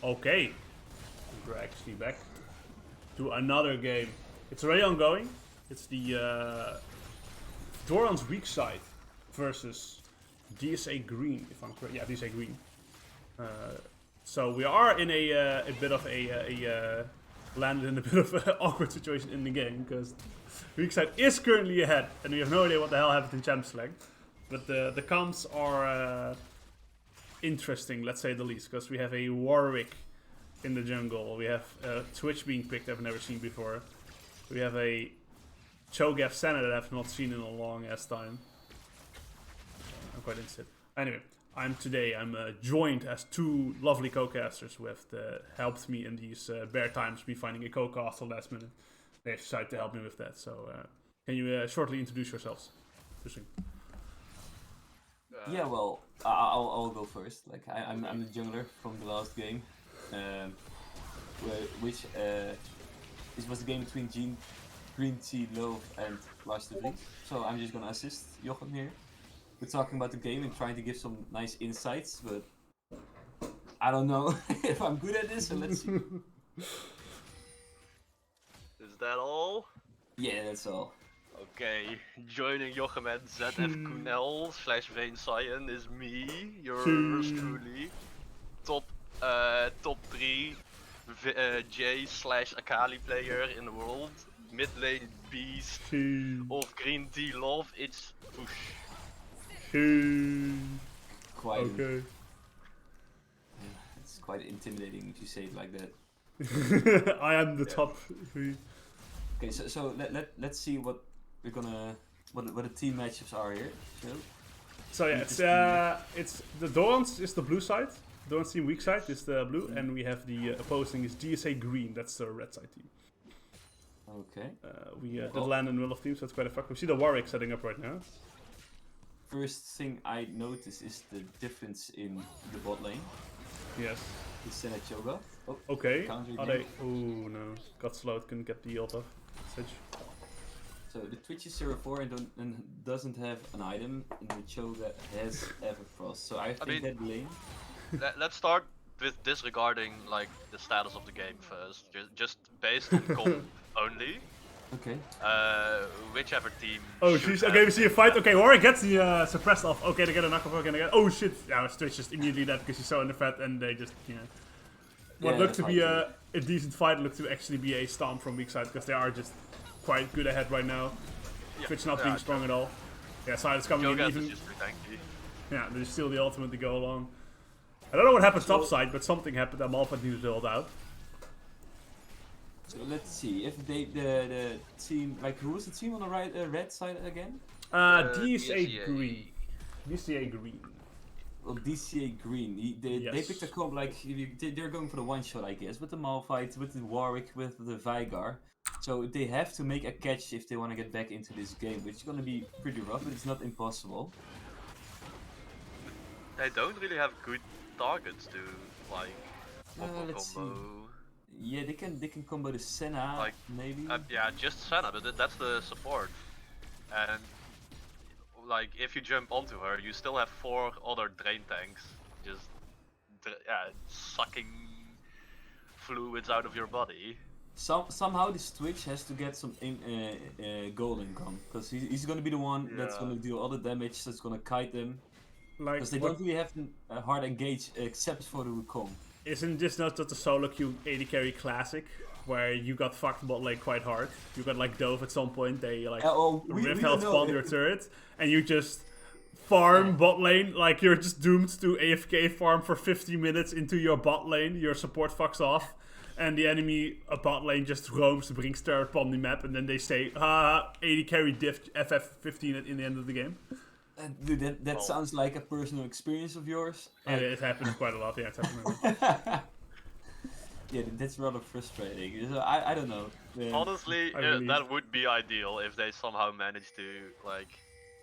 Okay, we're actually back to another game. It's already ongoing. It's the Doran's Weakside versus DSA Green, if I'm correct. Yeah, DSA Green. So we are in a bit of landed in a bit of an awkward situation in the game because Weakside is currently ahead, and we have no idea what the hell happened in Champ Select. But the comps are interesting, let's say the least, because we have a Warwick in the jungle. We have Twitch being picked I've never seen before. We have a Cho'Gath Senna that I've not seen in a long ass time. I'm quite interested. Anyway, I'm joined as two lovely co-casters who have helped me in these bare times, me finding a co-caster last minute. They've decided to help me with that. So can you shortly introduce yourselves? Yeah, well, I'll go first. Like I'm the jungler from the last game, which this was the game between Green Tea, Love, and Last of Us. So I'm just gonna assist Jochem here. We're talking about the game and trying to give some nice insights, but I don't know if I'm good at this. So let's see. Is that all? Yeah, that's all. Okay, joining Jochem and ZF Kunel / Veen Cyan is me, yours truly. Top 3 J / Akali player in the world. Mid lane beast of Green Tea Love, it's push. Quite. Okay. It's quite intimidating if you say it like that. I am the top 3. Okay, so let's see what we're gonna what the team matchups are here. So yeah, it's the Dorans is the blue side. Dorans team weak side is the blue, and we have the opposing is DSA Green. That's the red side team. Okay. We did land in the middle of teams, so it's quite a fuck. We see the Warwick setting up right now. First thing I notice is the difference in the bot lane. Yes. The Senna Cho'Gath. Oh, okay. counter Are again. they? Oh no, got slowed. Couldn't get the ult off. Sitch. So the Twitch is 0-4 and doesn't have an item, and the Cho'Gath has Everfrost. So I think that lane. Let's start with disregarding like the status of the game first, just based on comp only. Okay. Whichever team. Oh, she's okay. We see a fight. Okay, Warwick gets the suppressed off. Okay, they get a knockoff again. Oh shit! Yeah, Twitch just immediately dead because she's so in the fat, and they just what looked to be a decent fight looked to actually be a stomp from Weakside because they are just quite good ahead right now. Twitch not being strong at all. Yeah, Side is coming in even. Is just pretty tanky. Yeah, there's still the ultimate to go along. I don't know what happened top side, but something happened that Malphite needed to hold out. So let's see if the team, like, who's the team on the right red side again? DSA Green. DSA Green. Well, DCA Green. They picked a comp like they're going for the one shot, I guess, with the Malphite, with the Warwick, with the Veigar. So they have to make a catch if they want to get back into this game, which is going to be pretty rough, but it's not impossible. They don't really have good targets to like combo. Yeah, they can combo the Senna, like, maybe. Yeah, just Senna, but that's the support. And like, if you jump onto her, you still have 4 other drain tanks, just sucking fluids out of your body. Somehow this Twitch has to get some gold income, because he's gonna be the one that's gonna do all the damage, that's gonna kite them. Because they don't really have a hard engage except for the Wukong. Isn't this not just a solo queue AD carry classic, where you got fucked bot lane quite hard? You got like Dove at some point, they like Rift Health spawn your turret, and you just farm bot lane, like you're just doomed to AFK farm for 50 minutes into your bot lane, your support fucks off, and the enemy bot lane just roams, brings turret upon the map, and then they say, AD carry diff FF15 in the end of the game. Dude, that sounds like a personal experience of yours. It happens quite a lot, yeah, it's happened. Yeah, that's rather frustrating. So I don't know. Honestly, that would be ideal if they somehow managed to like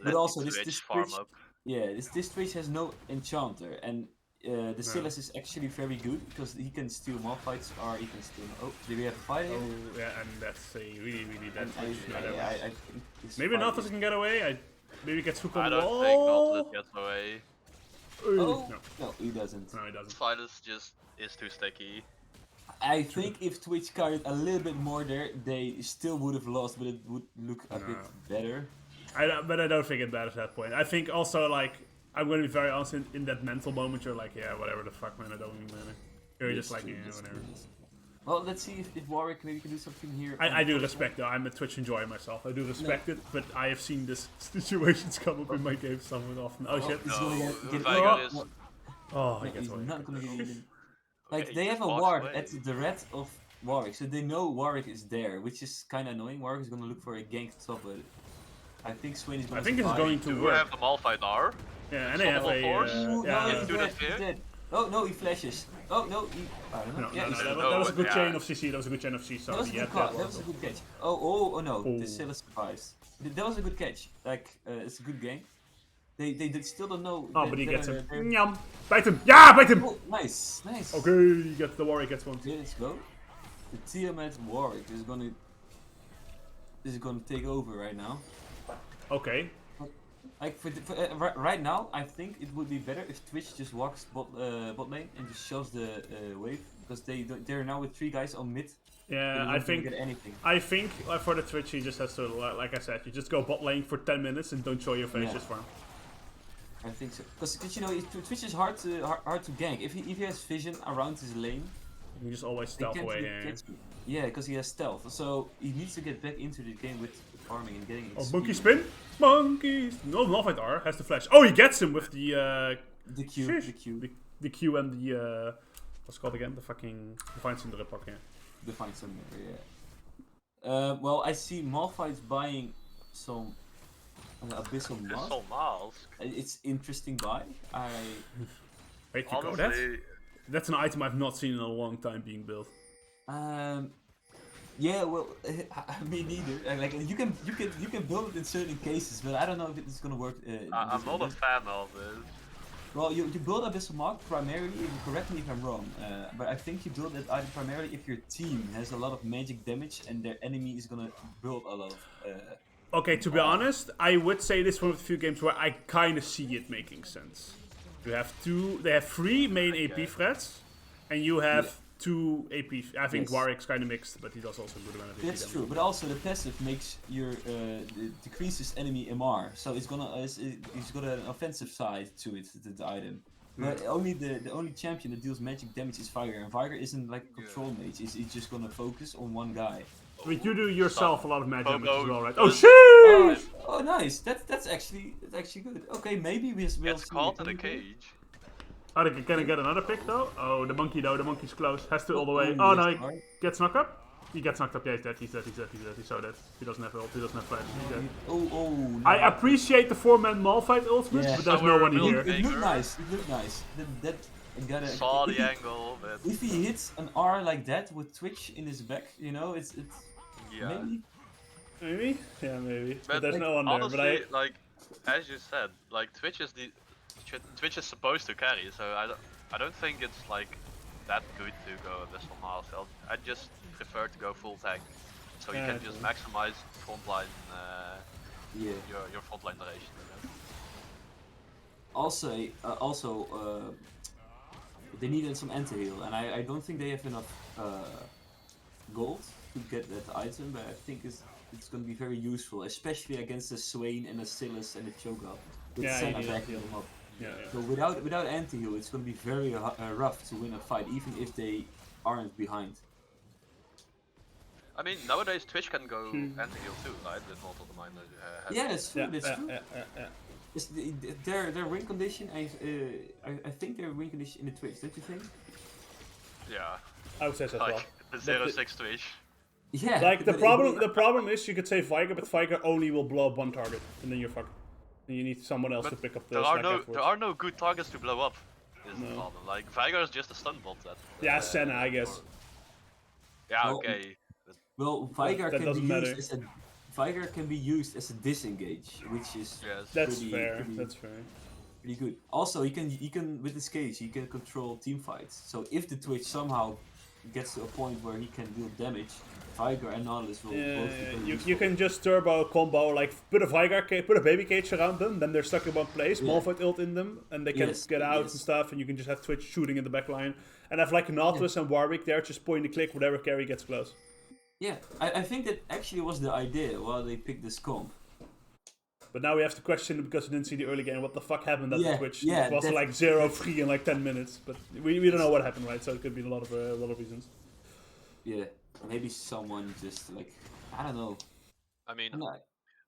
let this farm up. Yeah, this Twitch has no enchanter, and the Silas is actually very good because he can steal Malphites, or he can steal. Oh, do we have a fight here? Oh, yeah, and that's a really dead Twitch. I think maybe Nautilus can get away. Maybe get Hook on I the wall. don't think Nautilus gets away. Oh, No, no, he doesn't. no, he doesn't. Silas just is too sticky. I think if Twitch carried a little bit more there, they still would have lost, but it would look a bit better. But I don't think it matters at that point. I think also, like, I'm going to be very honest, in that mental moment, you're like, yeah, whatever the fuck, man, it don't even matter. You're just like, yeah, whatever. Well, let's see if Warwick maybe can do something here. I do respect, though. I'm a Twitch enjoyer myself. I do respect it, but I have seen this situations come up in my games somewhat often. Oh, shit. He's No, gonna get Viger is. Oh, I no, get he's away. not gonna get eaten. Like, Okay, they he have just a walks ward away. at the red of Warwick, so they know Warwick is there, which is kind of annoying. Warwick is gonna look for a gank top, but I think Swain is gonna I think it's survive. going to Do work. have the Malphite R. Yeah, and they have a... Force? Ooh, no, yeah, he's Into the dead, sphere? he's dead. Oh, no, he flashes. Oh, no, he... I don't know. No, yeah, no, he's no, dead. that was a good Yeah. chain of CC. That was a good chain of CC. That was a Yeah, good call. That was a good catch. Oh no, Oh. the Scylla survives. That was a good catch. Like, it's a good game. They still don't know. Oh, that- but he that gets are- him. they're- Yum. Bite him. Yeah, bite him. Oh, nice, nice. Okay, he gets the warrior gets one. Okay, let's go. The Tiamat Warwick is gonna take over right now. Okay. Like right now, I think it would be better if Twitch just walks bot lane and just shows the wave, because they're now with 3 guys on mid. Yeah, They I don't think get anything. for the Twitch he just has to, like I said, you just go bot lane for 10 minutes and don't show your face Yeah. just for him. I think so, because you know Twitch is hard to gank. If he has vision around his lane, You just always he stealth can't away. really catch me. Yeah, because he has stealth, so he needs to get back into the game with farming and getting. Oh, XP. monkey spin? Monkeys! No, Malphite R has the flash. Oh, he gets him with the The Q, sheesh. the Q. the Q and the what's it called again? The fucking Divine Cinder Puck, yeah. Define something, yeah. Well, I see Malphite's buying some Abyssal There's Mask. so miles. It's interesting buy. Wait, you go that? Honestly, That's an item I've not seen in a long time being built. Yeah, well, me neither. Like you can build it in certain cases, but I don't know if it's gonna work. I'm not a fan of this. Well, you build Abyssal Mark primarily, if you correct me if I'm wrong, but I think you build it either primarily if your team has a lot of magic damage and their enemy is gonna build a lot of. Okay, to be honest, I would say this is one of the few games where I kind of see it making sense. They have 3 main AP threats, and you have 2 AP. I think Yes. Warwick's kind of mixed, but he does also good amount of AP That's damage. true, but also the passive makes your decreases enemy MR, so it's got an offensive side to it, the item. But only the only champion that deals magic damage is Viger, and Viger isn't like a control mage. He's just gonna focus on one guy. I mean, you do yourself a lot of magic damage as well, right? Oh, Oh, sheesh! Oh, nice. That's actually good. Okay, maybe we'll Gets see caught in it. a cage. Oh, can I get another pick though? Oh, the monkey though. The monkey's close. Has to all the way. Oh, Oh no, yes, he alright. gets knocked up. He gets knocked up. Yeah, he's dead. He's dead. He's so dead. He doesn't have ult. He doesn't have flash. He's dead. Oh. No. I appreciate the 4-man Malphite ultimate, Yeah. but there's no one Sour here. milk. It looked nice. It looked nice. That gotta. Saw if the he- angle, but If he hits an R like that with Twitch in his back, you know, it's yeah. maybe. Maybe? Yeah, maybe. But But there's no one there. honestly, But I. like as you said, like Twitch is supposed to carry, so I don't think it's like that good to go Abyssal Miles. I just prefer to go full tank, so you Yeah, can just maximize frontline Yeah. your frontline duration. You know? Also, they needed some anti-heal, and I don't think they have enough gold to get that item, but I think it's going to be very useful, especially against the Swain and the Silas and the Cho'Gath. With Yeah, Senna you need backing anti-heal. them up. Yeah, So without anti-heal, it's going to be very rough to win a fight, even if they aren't behind. I mean, nowadays Twitch can go anti-heal too, right? With multiple miner. Yeah, that's true. Yeah, That's yeah, true. yeah. It's their win condition. I think their win condition in the Twitch. Don't you think? Yeah, I would say so as well. like the 0-6 Twitch. Yeah. Like the but problem is you could say Viger, but Viger only will blow up one target, and then you're fucked. And you need someone else to But pick up the there are slack no afterwards. good targets to blow up. Is the problem. Like Viger is just a stun bot. That. Yeah, Senna, I guess. Yeah. Well, Okay. Well, Viger That can be doesn't matter. used as a Viger can be used as a disengage, which is Yes. That's pretty- fair. pretty- That's fair. pretty good. Also, he can with this cage he can control team fights. So if the Twitch somehow gets to a point where he can deal damage, Viger and Nautilus will both be very you useful. can just turbo combo, like put a baby cage around them, then they're stuck in one place, Yeah. Malphite ult in them, and they can't Yes, get out yes. and stuff, and you can just have Twitch shooting in the back line. And have like Nautilus and Warwick there, just point and click whatever carry gets close. Yeah, I think that actually was the idea while they picked this comp. But now we have to question, because we didn't see the early game, what the fuck happened at the Twitch. Yeah, It was like 0-3 in like 10 minutes, but we don't know what happened, right? So it could be a lot of reasons. Yeah, maybe someone just like, I don't know. I mean,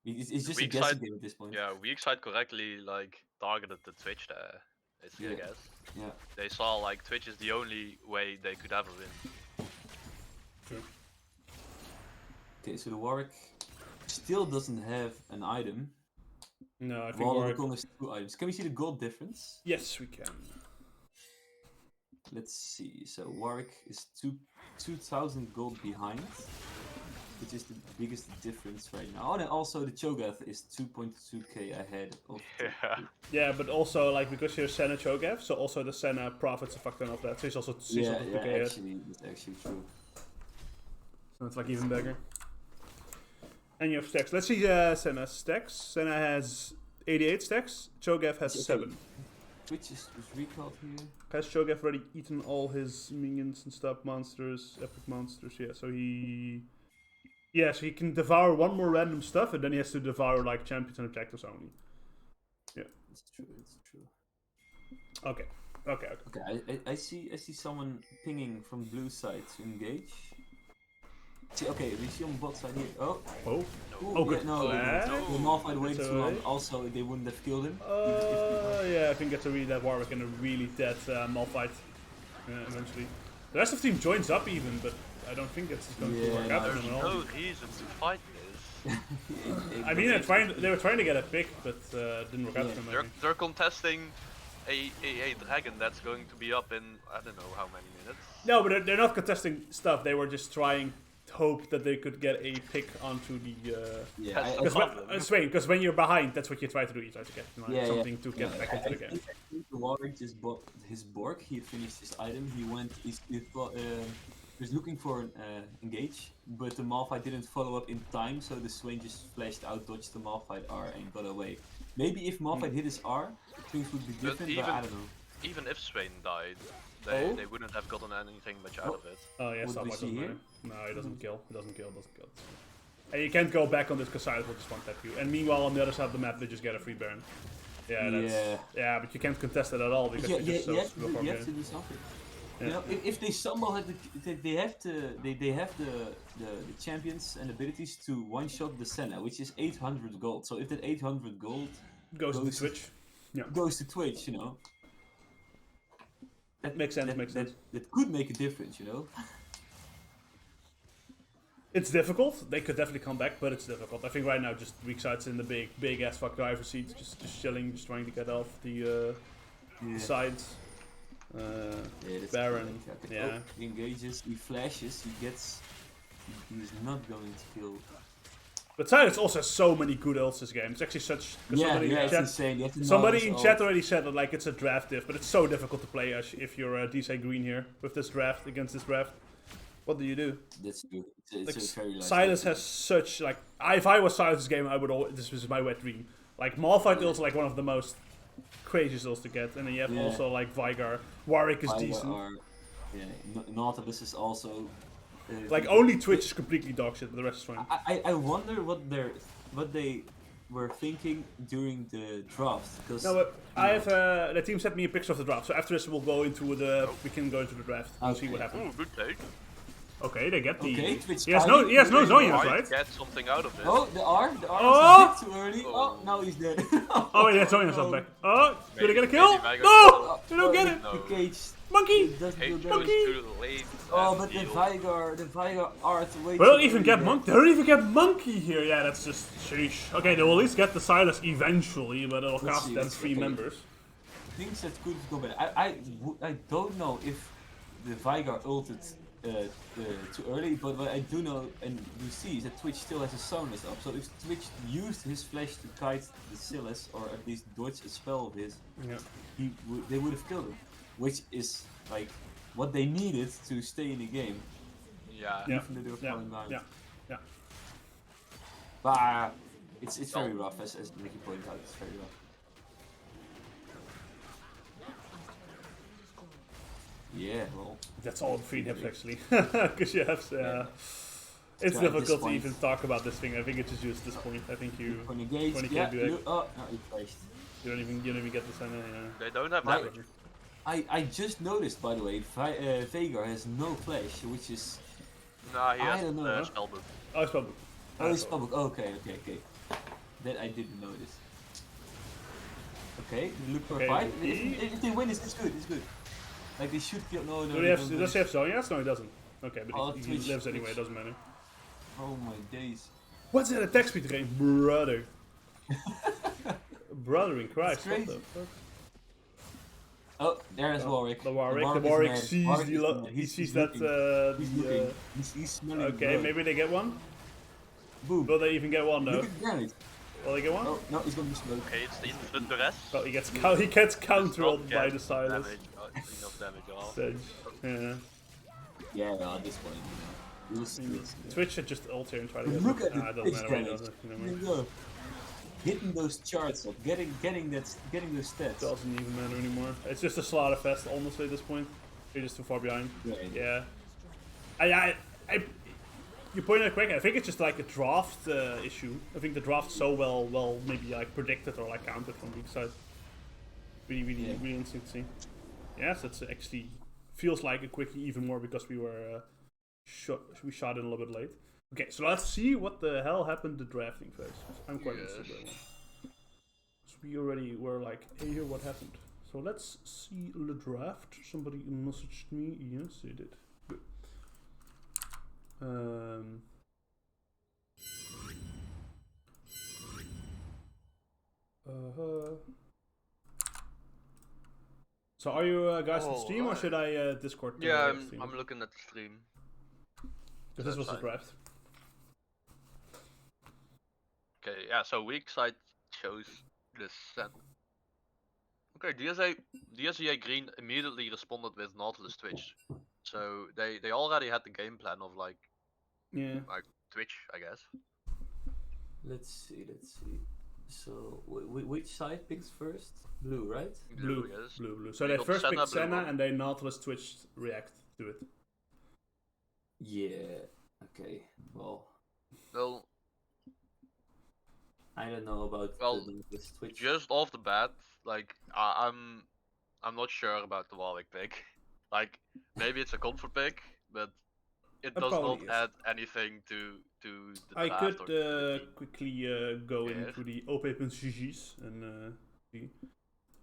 It's just a Weakside- guessing game at this point. yeah, Weakside correctly like targeted the Twitch there. Basically, I Yeah. guess Yeah. they saw like Twitch is the only way they could ever win. True. Okay, so the Warwick still doesn't have an item. No, I think While the Warwick... Wukong has 2 items. Can we see the gold difference? Yes, we can. Let's see. So Warwick is 2,000 gold behind, which is the biggest difference right now. And also the Cho'Gath is 2.2k ahead of. Yeah. Yeah, but also, like, because you're Senna Cho'Gath, so also the Senna profits a fuck ton of that, so he's also 2k ahead. actually, it's actually true. So it's like even bigger. And you have stacks. Let's see Senna's stacks. Senna has 88 stacks, Cho'Gath has Okay. 7. Twitch is recalled here. Has Cho'Gath already eaten all his minions and stuff, monsters, epic monsters? Yeah, so he... Yeah, so he can devour one more random stuff, and then he has to devour, like, champions and objectives only. Yeah. It's true. It's true. Okay. Okay. Okay, I see someone pinging from blue side to engage. See, okay, we see on bot side here. Oh. Oh. Ooh, Oh, good no, flag. the Malphite waited That's too long. alright. Also, they wouldn't have killed him. Yeah, I think it's a really dead Warwick and a really dead Malphite. Eventually. The rest of the team joins up even, but I don't think it's going to work out for There's them at all. no reason to fight this. I mean, they were trying to get a pick, but didn't work out for them. I think. They're contesting a dragon that's going to be up in I don't know how many minutes. No, but they're not contesting stuff. They were just trying to hope that they could get a pick onto the. Yeah, Because when you're behind, that's what you try to do. You try to get something to get back into the game. I think the Warwick just bought his Borg. He finished his item. He went. He was looking for an engage, but the Malphite didn't follow up in time, so the Swain just flashed out, dodged the Malphite R, and got away. Maybe if Malphite hit his R, things would be different, but I don't know. Even if Swain died, they wouldn't have gotten anything much out of it. Oh yeah, What stop do we like see doesn't here? matter. No, he doesn't kill. He doesn't kill. And you can't go back on this because Silas will just one tap you. And meanwhile, on the other side of the map, they just get a free Baron. Yeah, yeah, but you can't contest it at all because you're just so you have to do something. Yeah. You know, if they somehow have they have the champions and abilities to one shot the Senna, which is 800 gold. So if that 800 gold goes to Twitch. Yeah. goes to Twitch, you know. That Makes sense, makes sense. That could make a difference, you know. It's difficult. They could definitely come back, but it's difficult. I think right now just Weakside's in the big ass fuck driver seat, just chilling, just trying to get off the sides. That's Baron, okay. yeah. Oh, he engages, he flashes, he's not going to kill. But Silas also has so many good ults this game. It's actually such. It's insane. You have to know Somebody his in ult. chat already said that like it's a draft diff, but it's so difficult to play if you're DSEA green here with this draft against this draft. What do you do? That's good. It's a very light Silas game. has such like. If I was Silas' game, I would. This was my wet dream. Like Malphite ults are like one of the most craziest ults to get, and then you have also like Vigar. Warwick is decent. Nautilus is also. Like only Twitch is completely dog shit, but the rest is fine. I wonder what they were thinking during the draft. No, but I have the team sent me a picture of the draft. So after this, we'll go into the. We can go into the draft and see what happens. Ooh, good take. Okay, they get the. Twitch He has no Zonians, Might right? get something out of it. Oh, the R Oh! was a bit too early. Oh, now he's dead. Oh, yeah, Zonians up back. Oh, do they get a kill? Maybe Vigar No! They don't get it! No. The cage Monkey! doesn't do It goes damage. too late. Oh, and but the heal. Vigar R to wait. They don't even get Monkey. They don't even get Monkey here. Yeah, that's just sheesh. Okay, they will at least get the Silas eventually, but it'll Let's cost see, them let's 3 see. members. Things that could go better. I don't know if the Vigar ulted too early, but what I do know and you see is that Twitch still has a Sonus up. So if Twitch used his flash to kite the Silas, or at least dodge a spell of his, Yeah. they would have killed him. Which is like what they needed to stay in the game, Yeah. Yeah. even though they were Yeah. falling behind. Yeah. But it's very rough, as Nicky pointed out. It's very rough. Yeah, well, That's all free hips actually, because you have. It's So at this difficult to point- even talk about this thing. I think it's just used at this point. I think you when you gauge, when you yeah, can't do it. oh, no, he crashed. you don't even get the sign. They don't have Right. damage. I just noticed, by the way, Veigar has no flash, which is... Nah, he I has don't know. spellbook. Oh, it's public. Oh, it's public. Okay. That I didn't notice. Okay, they look for a Okay, fight. he- If they win, it's good. It's good. Like they should kill. No, Do they he have, don't does he win. have Zonias? No, he doesn't. Okay, but Oh, he Twitch, lives anyway, Twitch. it doesn't matter. Oh my days. What's that attack speed range? Brother. Brother in Christ, It's what the crazy. fuck? Oh, there's Warwick. The Warwick is sees mad. the is lo- mad. he He's sees that looking. He's the, looking. He's smelling okay, blood. maybe they get one. Boom. Will they even get one though? Look at the granite. Will they get one? Oh, no, he's gonna be smoked. Okay, it's the instant duress. Oh, he gets counteroled Not by get the Silas. Damage, enough damage at all. Sedge. Yeah. Yeah, no, at this point, we'll see. Twitch should just ult here and try to get Look it. at the It doesn't Twitch matter what he damage. does. You know, There man. you go. Hitting those charts up, getting those stats. Doesn't even matter anymore. It's just a slaughter fest, honestly, at this point. You're just too far behind. Yeah. Yeah. You pointed out quick. I think it's just like a draft issue. I think the draft so well maybe like predicted or like counted from Weakside. Really interesting to see. Yes, it's actually feels like a quickie even more because we were we shot it a little bit late. Okay, so let's see what the hell happened to drafting phase. I'm quite interested in that one. So we already were like, hey, here, what happened? So let's see the draft. Somebody messaged me. Yes, they did. Good. So are you guys on stream or Alright. should I Discord? Yeah, stream? I'm looking at the stream. Because this was the That's draft. Okay, yeah, so Weakside chose the set. Okay, DSEA Green immediately responded with Nautilus Twitch. So they already had the game plan of like Yeah. Twitch, I guess. Let's see. So, which side picks first? Blue, right? Blue, yes. blue. So They they got first Senna, picked blue Senna one. and then Nautilus Twitch react to it. Yeah. Okay. Well, Well, I don't know about Well, the Twitch. just off the bat, like I'm not sure about the Warwick pick. Like maybe it's a comfort pick, but it does not probably is. add anything to the I draft could or to the team. quickly go Yeah. into the op.gg's and see.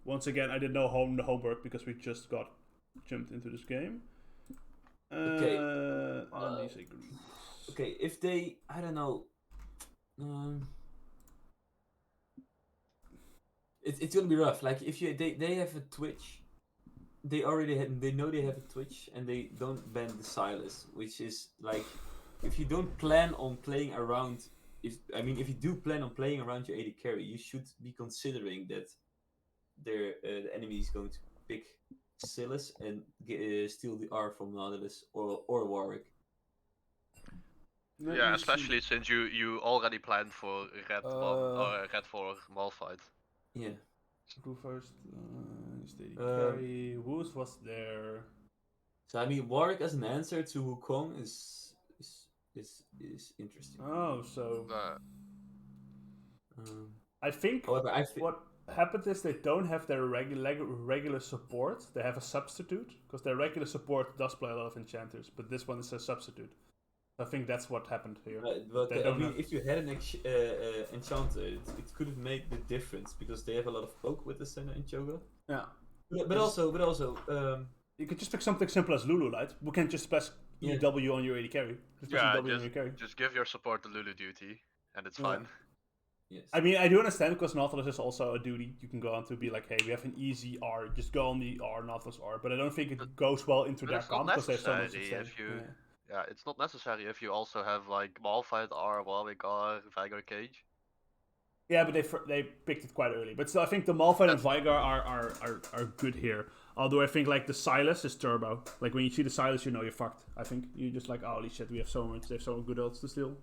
Once again, I did no homework because we just got jumped into this game. Okay. Let me say green. Okay, if they, I don't know, it's gonna be rough. Like if they have a Twitch, they know they have a Twitch, and they don't ban the Silas, which is like, if you don't plan on playing around, if you do plan on playing around your AD carry, you should be considering that the enemy is going to pick Silas and steal the R from Nautilus or Warwick. Let Yeah, me especially since you already planned for red 1 or red 4 Malphite. Yeah. see. Who first? Steady Um, carry. Who's was there? So I mean, Warwick as an answer to Wukong is interesting. Oh, so Um, I think however, what happened is they don't have their regular support. They have a substitute because their regular support does play a lot of enchanters, but this one is a substitute. I think that's what happened here. but They I don't mean, have- if you had an enchanter, it could have made the difference because they have a lot of poke with the Senna and Choga. Yeah. But also, You could just pick something simple as Lulu, right? We can just press Yeah. EW on your AD carry. Just press Yeah, EW on your carry. just give your support the Lulu duty, and it's Yeah. fine. yes. I mean, I do understand because Nautilus is also a duty. You can go on to be like, hey, we have an easy R, just go on the R, Nautilus R. But I don't think it goes well into but their it's not comp because they have so much necessary at if stake. you- Yeah. Yeah, it's not necessary if you also have like Malphite R, Warwick R, Viger Cage. Yeah, but they picked it quite early. But still, I think the Malphite and Vigar are good here. Although I think like the Silas is turbo. Like when you see the Silas, you know you're fucked. I think you're just like, holy shit, we have so much. They have so good ults to steal.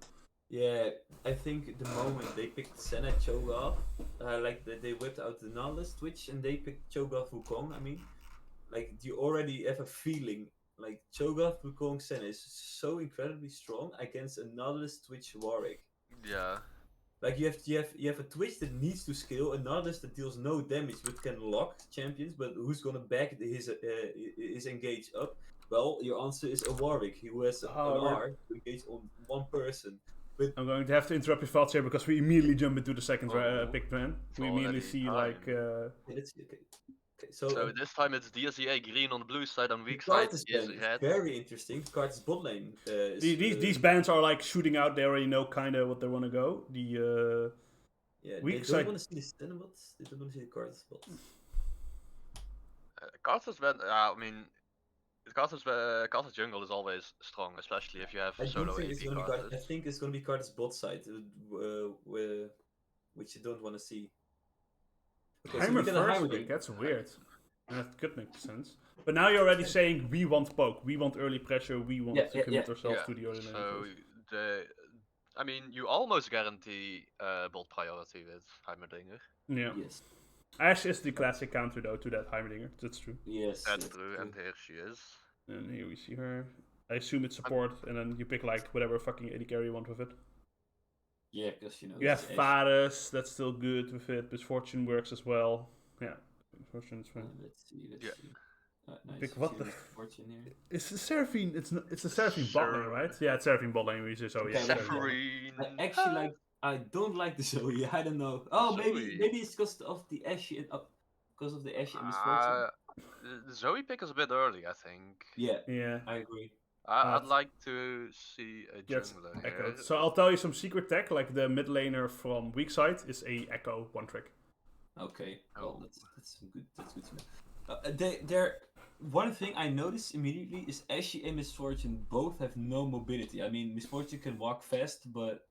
Yeah, I think the moment they picked Senna Cho'Gath, like they whipped out the Nautilus Twitch and they picked Cho'Gath Wukong. I mean, like you already have a feeling like Cho'Gath Wukong Senna is so incredibly strong against a Nautilus Twitch Warwick. Yeah. Like you have a Twitch that needs to scale, a Nautilus that deals no damage but can lock champions, but who's gonna back his engage up? Well, your answer is a Warwick who has an R to engage on one person. But I'm going to have to interrupt your thoughts here because we immediately jump into the second pick man. It's We immediately already see time. like. let's see. Okay. So this time it's DSEA green on the blue side and the weak side Karthus is ban is red. very interesting. Karthus bot lane. These bands are like shooting out. They already know kind of what they want to go. The yeah, weak they side- don't want to see the Cinnabots. They don't want to see the Karthus bots. Karthus I mean, Karthus jungle is always strong, especially if you have I do solo think AP it's gonna be Karthus. I think it's gonna be Karthus bot side, which you don't want to see. Okay, so Heimer we get a first Heimer pick. pick. That's weird. That could make sense. But now you're already saying we want poke, we want early pressure, we want to commit ourselves to the early lane. So phase. I mean, you almost guarantee bot priority with Heimerdinger. Yeah. Yes. Ashe is the classic counter though to that Heimerdinger. That's true. Yes. That's true, and here she is. And here we see her. I assume it's support, and then you pick like whatever fucking AD carry you want with it. Yeah, because you know. You have it's Ashe. Varus, that's still good with it. Misfortune works as well. Yeah, Misfortune is fine. Let's see. Yeah. See. Nice. Pick what the- Fortune here. It's the Seraphine. It's the Seraphine bot lane, right? Yeah, it's Seraphine bot lane. We say so. Okay, Yeah. but- Seraphine. Zephyrine. I actually like. I don't like the Zoe. I don't know. Oh, Zoe. maybe it's because of the Ashe and because of the Ashe and Misfortune. The Zoe pick is a bit early, I think. Yeah, Yeah. I agree. I'd like to see a Gets jungler echoed. here. So I'll tell you some secret tech. Like the mid laner from Weakside is a echo one trick. Okay. Well, Oh. that's good. That's good to know. They're one thing I noticed immediately is Ashe and Misfortune both have no mobility. I mean, Misfortune can walk fast, but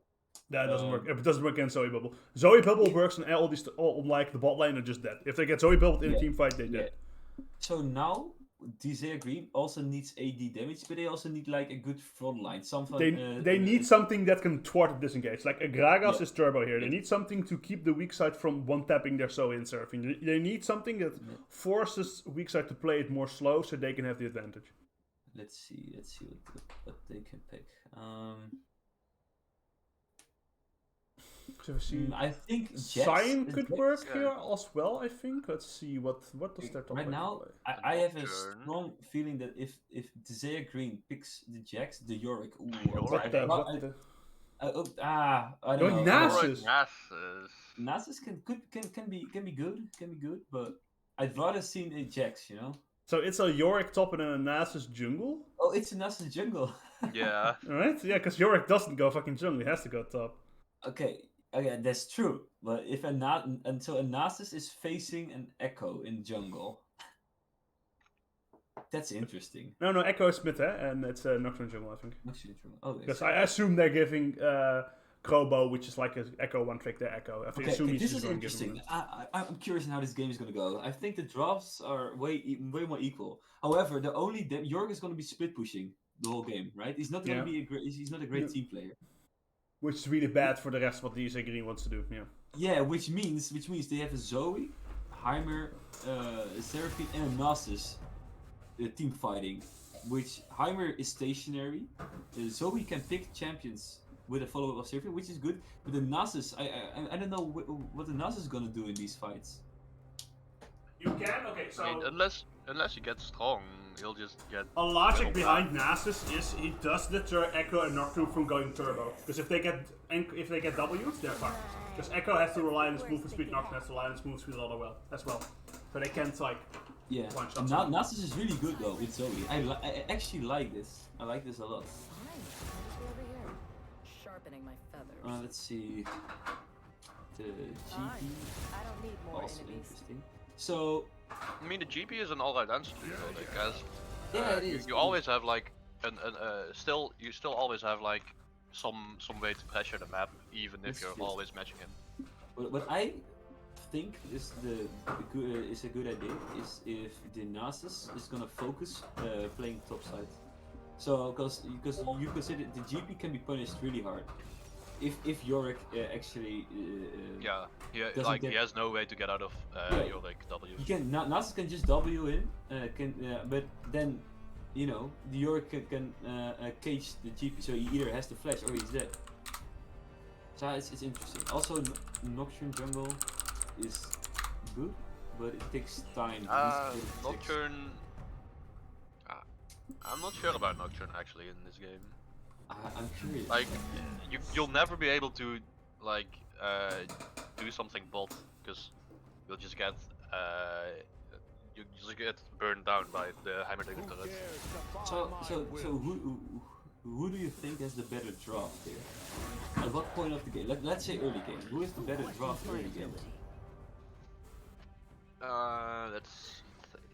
That doesn't work. It doesn't work against Zoe Bubble. Zoe Bubble works on all these. On like the bot lane are just dead. If they get Zoe Bubble in a Yeah. team fight, they yeah. dead. So now DSEA Green also needs AD damage, but they also need like a good front line. Something. They need something that can thwart the disengage. Like a Gragas Yeah. is turbo here. They Yeah. need something to keep the weak side from one tapping their Zoe and Seraphine. They need something that forces weak side to play it more slow so they can have the advantage. Let's see what they can pick. So we see I think Jax Sion is could Jax. work Yeah. here as well. I think. Let's see what does their top Right lane now, play. I have a Nocturne. strong feeling that if DSEA Green picks the Jax, the Yorick. Ooh, Yorick. What the? I What the? I don't Oh, know. Nasus. Nasus. Nasus can be good, but I'd rather see a Jax, you know. So it's a Yorick top and a Nasus jungle, Oh, it's a Nasus jungle. Yeah. right? Yeah, because Yorick doesn't go fucking jungle. He has to go top. Okay, that's true. But if a Nasus is facing an Echo in jungle, that's interesting. No, Echo is mid, and it's a Nocturne jungle, I think. Actually, true. Oh, Because I assume they're giving Crobo, which is like an Echo one trick, their Echo. I Okay, assume he's this just is going to give interesting. them I'm curious on how this game is going to go. I think the drafts are way more equal. However, the only Jorg is going to be split pushing the whole game, right? He's not going Yeah. to be a great. He's not a great No. team player. which is really bad for the rest of what DSA Green wants to do. Yeah. Yeah, which means they have a Zoe, Heimer, Seraphine, and a Nasus team fighting. Which Heimer is stationary. Zoe can pick champions with a follow-up of Seraphine, which is good. But the Nasus, I don't know what the Nasus is gonna do in these fights. You can? Okay, so... I mean, unless you get strong, he'll just get. A logic Well, behind Nasus is he does deter Echo and Nocturne from going turbo. Because if they get W's, they're fucked. Because Echo has to rely on his movement speed, Nocturne has to rely on his movement speed as well. So they can't like... Yeah, One shot and Zoe. Nasus is really good though with Zoe. I actually like this. I like this a lot. Over here, sharpening my feathers. Let's see. The GP, I don't need more also enemies. interesting. So, I mean, the GP is an alright answer to building, because yeah, it is. you always have like you still always have like some way to pressure the map, even if That's you're true. always matching him. What I think is is a good idea is if the Nasus is gonna focus playing top side. So because you consider the GP can be punished really hard if Yorick actually Yeah, doesn't he get. has no way to get out of Yeah, Yorick W. You can Nasus can just W in, but then you know the Yorick can cage the GP, so he either has to flash or he's dead. So it's interesting. Also, Nocturne jungle is good, but it takes time. Nocturne. I'm not sure about Nocturne actually in this game. I'm curious. Like, you'll never be able to like do something bot because you'll just get burned down by the Heimerdinger turrets. So who do you think has the better draft here? At what point of the game? Let's say early game. Who has the better draft early game? Let's think.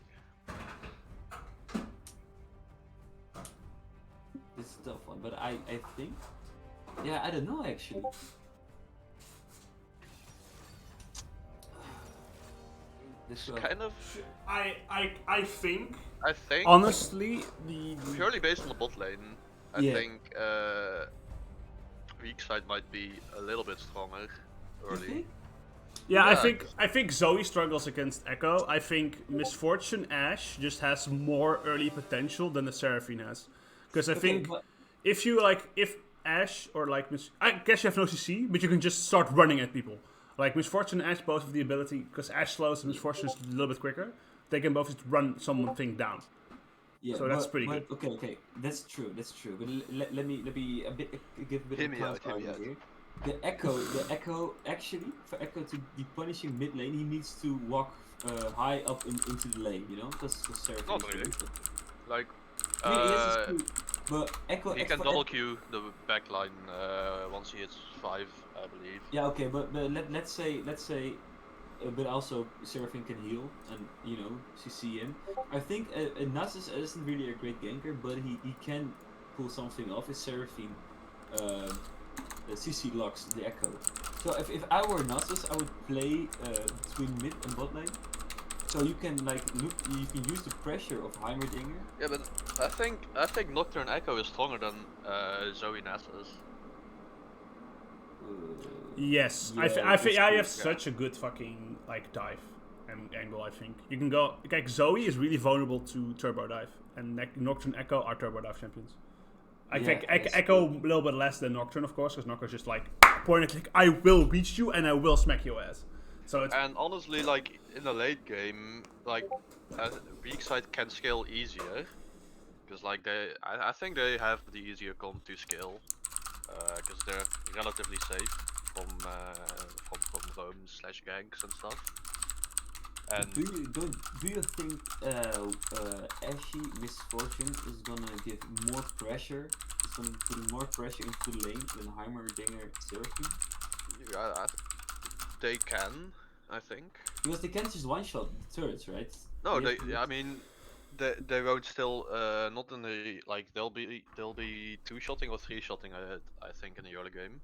It's a tough one, but I think, yeah, I don't know actually. It's kind of. I think I think honestly the purely based on the bot lane, I Yeah. think Weakside might be a little bit stronger early. think? yeah, Yeah. I think Zoe struggles against Echo. I think Misfortune Ash just has more early potential than the Seraphine has. Because I think but if Ash or like I guess you have no CC, but you can just start running at people. Like Misfortune and Ash both have the ability, because Ash slows and Misfortune is a little bit quicker. They can both just run something down. yeah, So that's pretty good. Okay, that's true. But let me give a bit Hear of me out, hear me counter out. here. The Echo actually for Echo to be punishing mid lane, he needs to walk high up into the lane, you know, because Seraphine. Not really. Like, I mean, yes, it's true. But Echo. he can for double Q the backline once he hits 5, I believe. Yeah, okay, but let's say, but also Seraphine can heal and you know CC him. I think Nasus isn't really a great ganker, but he can pull something off. If Seraphine CC locks the Echo. So if I were Nasus, I would play between mid and bot lane. So you can you can use the pressure of Heimerdinger. Yeah, but I think Nocturne Echo is stronger than Zoe Nasus. Yes, Yeah, I think that's you have true. such a good fucking like dive angle. I think you can go like Zoe is really vulnerable to turbo dive, and Nocturne Echo are turbo dive champions. I think that's Echo a little bit less than Nocturne, of course, because Nocturne's just like point and click. I will reach you and I will smack your ass. So it's And honestly, like in the late game, like Weakside can scale easier because like I think they have the easier comp to scale because they're relatively safe from roam/ganks and stuff. And Do you think Ashy Misfortune is gonna give more pressure? It's gonna put more pressure into the lane than Heimerdinger Seraphine? they can, I think. Because they can't just one shot the turrets, right? No, They have to- I mean, they won't still not in the like they'll be 2-shotting or 3-shotting I think in the early game.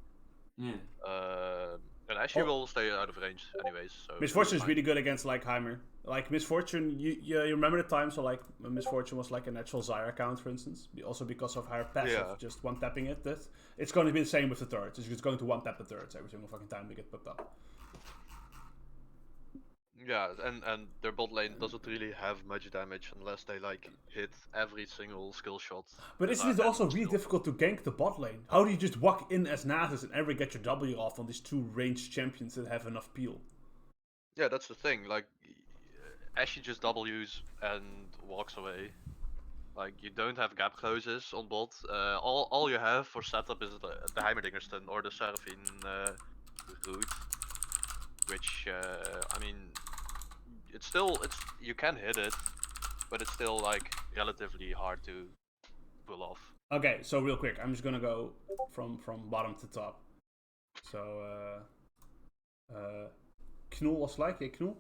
Yeah. And Ashe Oh. will stay out of range anyways. So Misfortune is fine. really good against like Heimer. Like Misfortune, you remember the times so like Misfortune was like a natural Zyra account, for instance. Also because of her passive, Yeah. just one tapping it. It's going to be the same with the turrets. It's just going to one tap the turrets every single fucking time they get popped up. Yeah, and their bot lane doesn't really have much damage unless they like hit every single skill shot. But isn't and it also still- really difficult to gank the bot lane? How do you just walk in as Nasus and ever get your W off on these two ranged champions that have enough peel? Yeah, that's the thing. Like, Ashe just W's and walks away. Like, you don't have gap closes on bot. All you have for setup is the Heimerdinger stun or the Seraphine route, which I mean, it's you can hit it, but it's still like relatively hard to pull off. Okay, so real quick, I'm just gonna go from bottom to top. So Knoel was like, hey Knoel?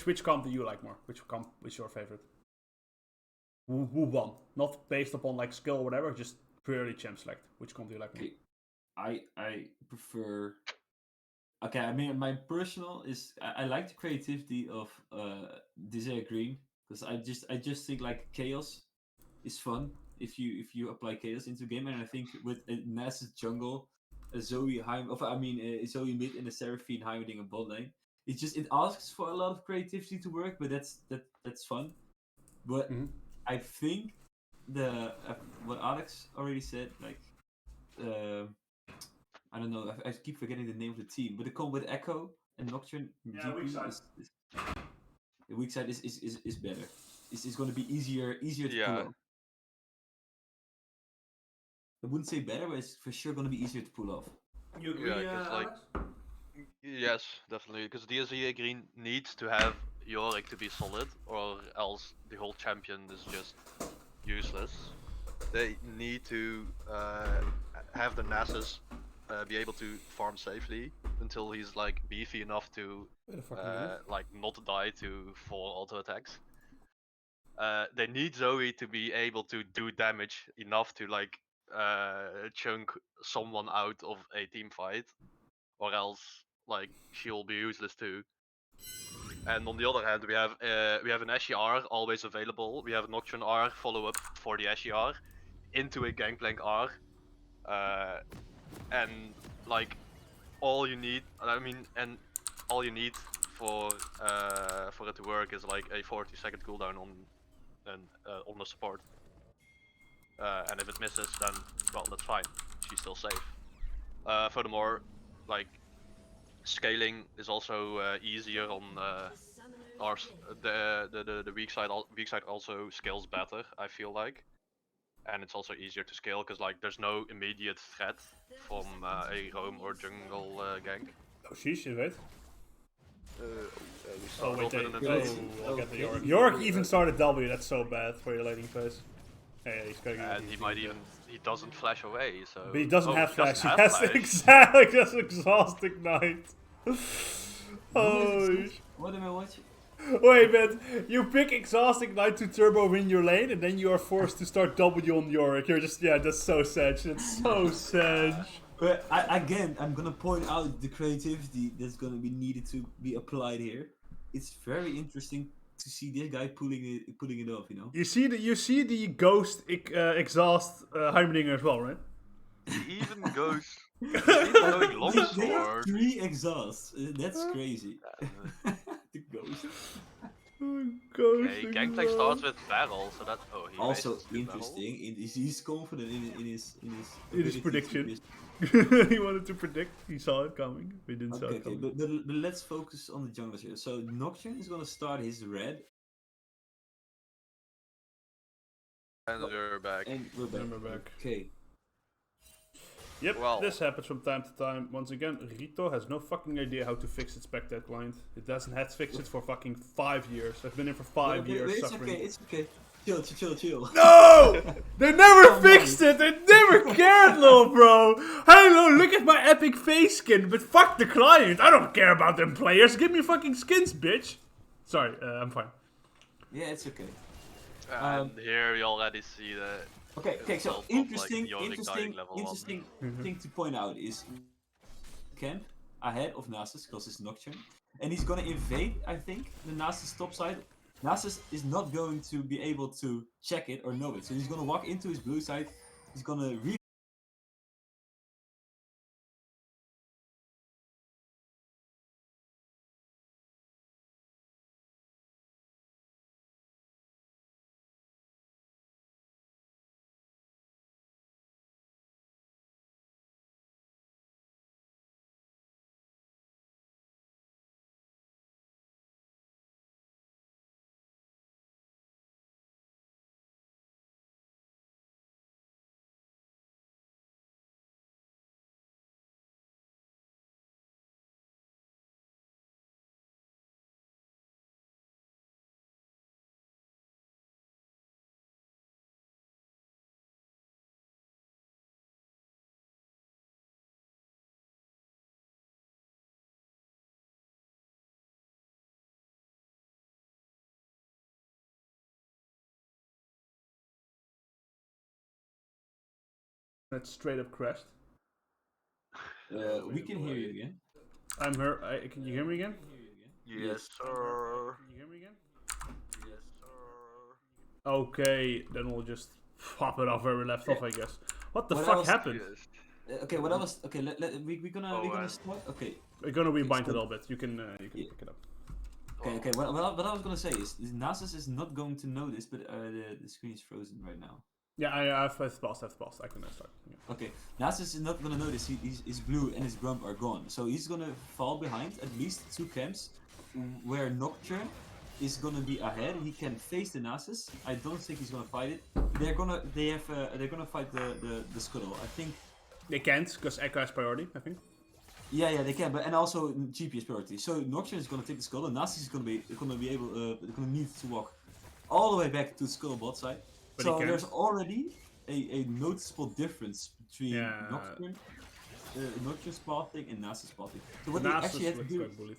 Which comp do you like more? Which comp is your favorite? Who won? Not based upon like skill or whatever, just purely champ select. Which comp do you like more? Okay. I prefer Okay, I mean, my personal is I like the creativity of DSEA Green because I just think like chaos is fun if you apply chaos into the game, and I think with a Nasus jungle, a Zoe mid and a Seraphine hiding a bot lane, it asks for a lot of creativity to work, but that's fun. But Mhm. I think the what Alex already said, like I don't know, I keep forgetting the name of the team, but the combo with Echo and Nocturne GP Weakside. is the weak side is better. It's going to be easier to pull Yeah. off. I wouldn't say better, but it's for sure going to be easier to pull off. You Yeah, agree, because like, Alex? yes, definitely. Because DSEA Green needs to have Yorick to be solid, or else the whole champion is just useless. They need to have the Nasus be able to farm safely until he's like beefy enough to Wait a fucking minute. like not die to 4 auto attacks. They need Zoe to be able to do damage enough to like chunk someone out of a team fight, or else like she'll be useless too. And on the other hand, we have an SER always available. We have a Nocturne R follow up for the SER into a Gangplank R, and like all you need, all you need for it to work is like a 40-second cooldown on the support. And if it misses, then well, that's fine. She's still safe. Furthermore, like scaling is also easier on the weak side. Weak side also scales better, I feel like, and it's also easier to scale because like there's no immediate threat from a roam or jungle gank. Oh, sheesh, wait. We Oh, start wait, off with an oh, advantage. I'll get the Okay. Yorick. Yorick even started W, that's so bad for your laning phase. Hey, he's gotta And he might even, he doesn't flash away, so... But he doesn't Oh, have flash, he have has flash. exactly, that's Exhaust Ignite. Oh, What am I watching? wait, man, you pick Exhaust Ignite to turbo win your lane, and then you are forced to start W on Yorick. You're just, yeah, that's so sedge, that's so sedge. But I'm gonna point out the creativity that's gonna be needed to be applied here. It's very interesting to see this guy pulling it off. You know. You see the Ghost Exhaust Heimerdinger as well, right? He even goes... He's even going They have longsword. 3 exhausts. That's crazy. The ghost. Ghost Okay, Gangplank starts with barrel, so that's... Oh, he Also wastes 2 barrel. interesting. He's confident in his his ability prediction. to just- He wanted to predict. He saw it coming. We didn't saw Okay, it okay, coming. but let's focus on the junglers here. So Nocturne is gonna start his red, And we're back. and we're back. And we're back. Okay. Yep, Well- this happens from time to time. Once again, Rito has no fucking idea how to fix its spectate client. It doesn't have to fix it for fucking 5 years. I've been here for 5 Okay, years it's suffering. okay. It's okay. Chill. No! They never Come fixed on. it! They never cared, little bro! Hey, look at my epic face skin, but fuck the client! I don't care about them players! Give me fucking skins, bitch! Sorry, I'm fine. Yeah, it's okay. And here we already see the... Okay, so result of, like, interesting Yorick dying level 1. thing to point out is camp ahead of Nasus because it's Nocturne, and he's gonna invade. I think the Nasus top side. Nasus is not going to be able to check it or know it, so he's gonna walk into his blue side. He's gonna That straight up crashed. we can hear you again. I'm here. Can you hear me again? Yes, sir. Can you hear me again? Yes, sir. Okay, then we'll just pop it off where we left off, I guess. What the What fuck else? happened? Yes. Okay, what I was okay. We're gonna start. Okay, We're gonna rewind a so- little bit. You can Yeah. pick it up. okay. What I was gonna say is Nasus is not going to know this, but the screen is frozen right now. Yeah, I've paused. I can start. Yeah. Okay, Nasus is not gonna notice. His blue and his grump are gone, so he's gonna fall behind at least 2 camps, where Nocturne is gonna be ahead. He can face the Nasus. I don't think he's gonna fight it. They're gonna fight the Scuttle. I think. They can't because Echo has priority. I think. Yeah, they can, but and also GP is priority. So Nocturne is gonna take the Scuttle. Nasus is gonna be able, gonna need to walk all the way back to Scuttle bot side. But So he can't. there's already a noticeable difference between Yeah. Nocturne's pathing and Nasus pathing. So what they Nasus actually have to looks do, like bullied.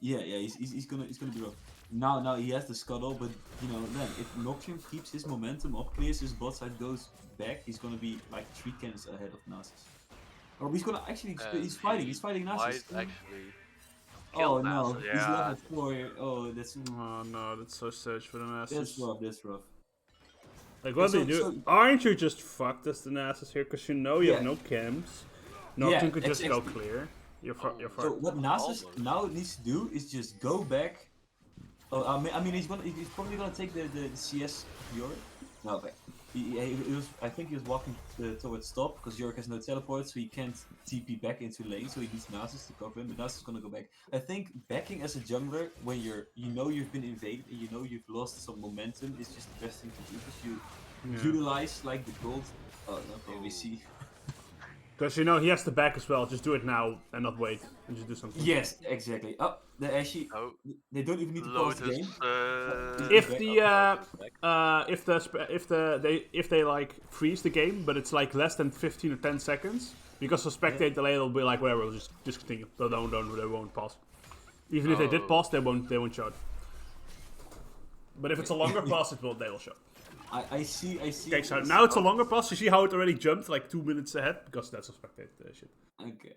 he's gonna be rough. Now he has the Scuttle, but then if Nocturne keeps his momentum up, clears his bot side, goes back, he's gonna be like 3 camps ahead of Nasus. Or he's gonna actually he's fighting Nasus. Might actually. Oh kill no, Nasus, he's yeah. level 4. Oh, that's Oh no, that's so sad for the that's Nasus. That's rough. Like what So- do you do? so- Aren't you just fucked as the Nasus here? Because you have Yeah. no camps. Nocturne could just go exactly. clear. You're So fucked. what Nasus Almost. now needs to do is just go back. Oh, I mean, he's probably gonna take the CS Yorick. No, okay. I think he was walking towards top because Yorick has no teleport, so he can't TP back into lane. So he needs Nasus to cover him, but Nasus is gonna go back. I think backing as a jungler when you've been invaded and you've lost some momentum is just the best thing to do because you utilize like the gold. Oh, okay, we see. Because he has to back as well. Just do it now and not wait. And just do something. Yes, exactly. Oh, they actually Oh, they don't even need to pause the Lotus. game. If back the if they like freeze the game, but it's like less than 15 or 10 seconds, because of spectate delay, they'll be like whatever. We'll just discontinue. They won't pause. Even if they did Oh. pause, they won't show it. But if it's a longer pause, they will show. I see. Okay, so now it's a longer pause. You see how it already jumped like 2 minutes ahead because that's a spectate shit. Okay.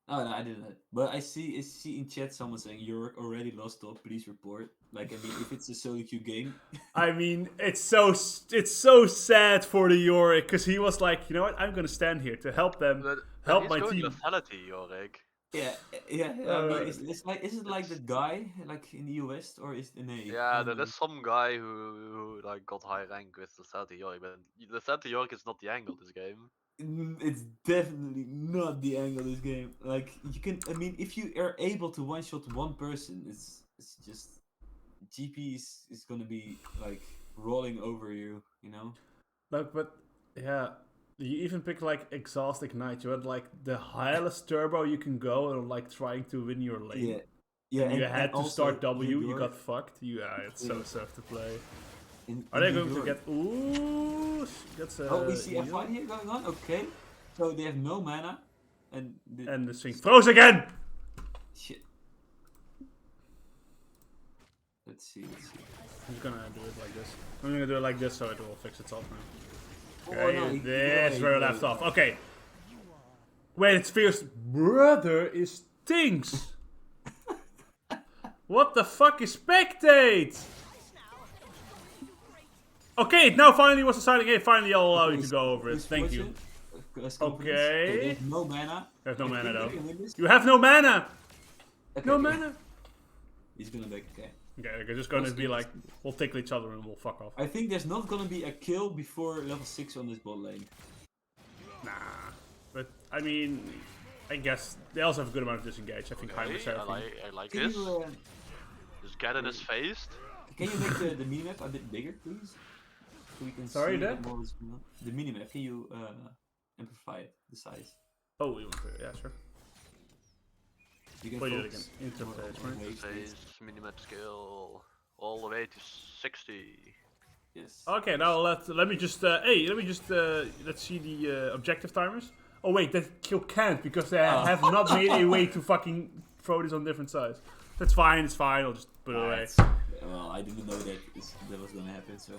Oh no, I didn't. But I see in chat someone saying you're already lost top. Please report. Like I mean, if it's a solo queue game. I mean, it's so sad for the Yorick because he was like, you know what, I'm gonna stand here to help them, help my team. Lethality, Yorick. Yeah. I mean, is it like that guy like in the US or is it in a? Yeah, there is some guy who like got high rank with lethality Yorick, but lethality Yorick is not the angle this game. It's definitely not the angle of this game. Like you can, I mean, if you are able to one shot one person, it's just GP is gonna be like rolling over you, you know. Look, but yeah, you even pick like Exhaust Ignite. You had like the highest turbo you can go and like trying to win your lane. Yeah. And you had to also start W. You Yorick- got fucked. Yeah, it's so tough to play. in- Are they in going to Yorick- get? Ooh, that's a. Oh, we see a heal. fight here going on. Okay, so they have no mana, and And the swing throws again. shit. Let's see. I'm just gonna do it like this. I'm gonna do it like this so it will fix itself now. Oh, Okay, no, this is where I wait. left off. Okay. Wait, it's Fierce brother is Tinks. What the fuck is spectate? Okay, it now finally was deciding. Hey, finally I'll allow you to go over it. Who's Thank you. fortune? Okay. They have no mana. There's no I mana think though. they can win this. You have no mana. Okay, No okay. mana. He's gonna back. Okay. Okay, they're just gonna be like, we'll tickle each other and we'll fuck off. I think there's not gonna be a kill before level 6 on this bot lane. Nah. But, I mean, I guess they also have a good amount of disengage. I think Heimer Okay, Seraphine. I like Can this. you, Just get in his face. can you make the minimap a bit bigger, please? So we can Sorry, see Dad? what more is going on. The minimap, can you amplify it, the size? Oh, we went through it. Yeah, sure. You can Wait, do it focus again. Interface, on right? waves, Phase minimap scale all the way to 60. Yes. Okay, now let me just let's see the objective timers. Oh wait, that you can't because they have not made a way to fucking throw this on different sides. That's fine. It's fine. I'll just put it away. Well, I didn't know that was gonna happen, so.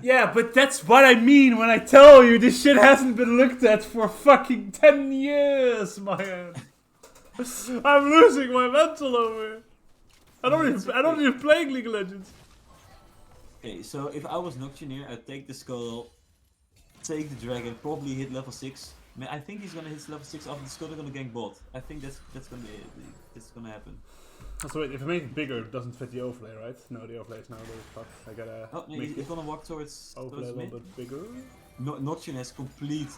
Yeah, but that's what I mean when I tell you this shit hasn't been looked at for fucking 10 years, man. I'm losing my mental over here. I don't even play League of Legends. Okay, so if I was Nocturneer, I'd take the skull, take the dragon, probably hit level 6. I think he's gonna hit level 6 after the skull, they're gonna gank bot. I think that's gonna happen. So wait, if I make it bigger, it doesn't fit the overlay, right? No, the overlay is now really fucked. I gotta Oh, no, make he's gonna walk towards overlay a mid. little bit bigger. Nocturne has complete,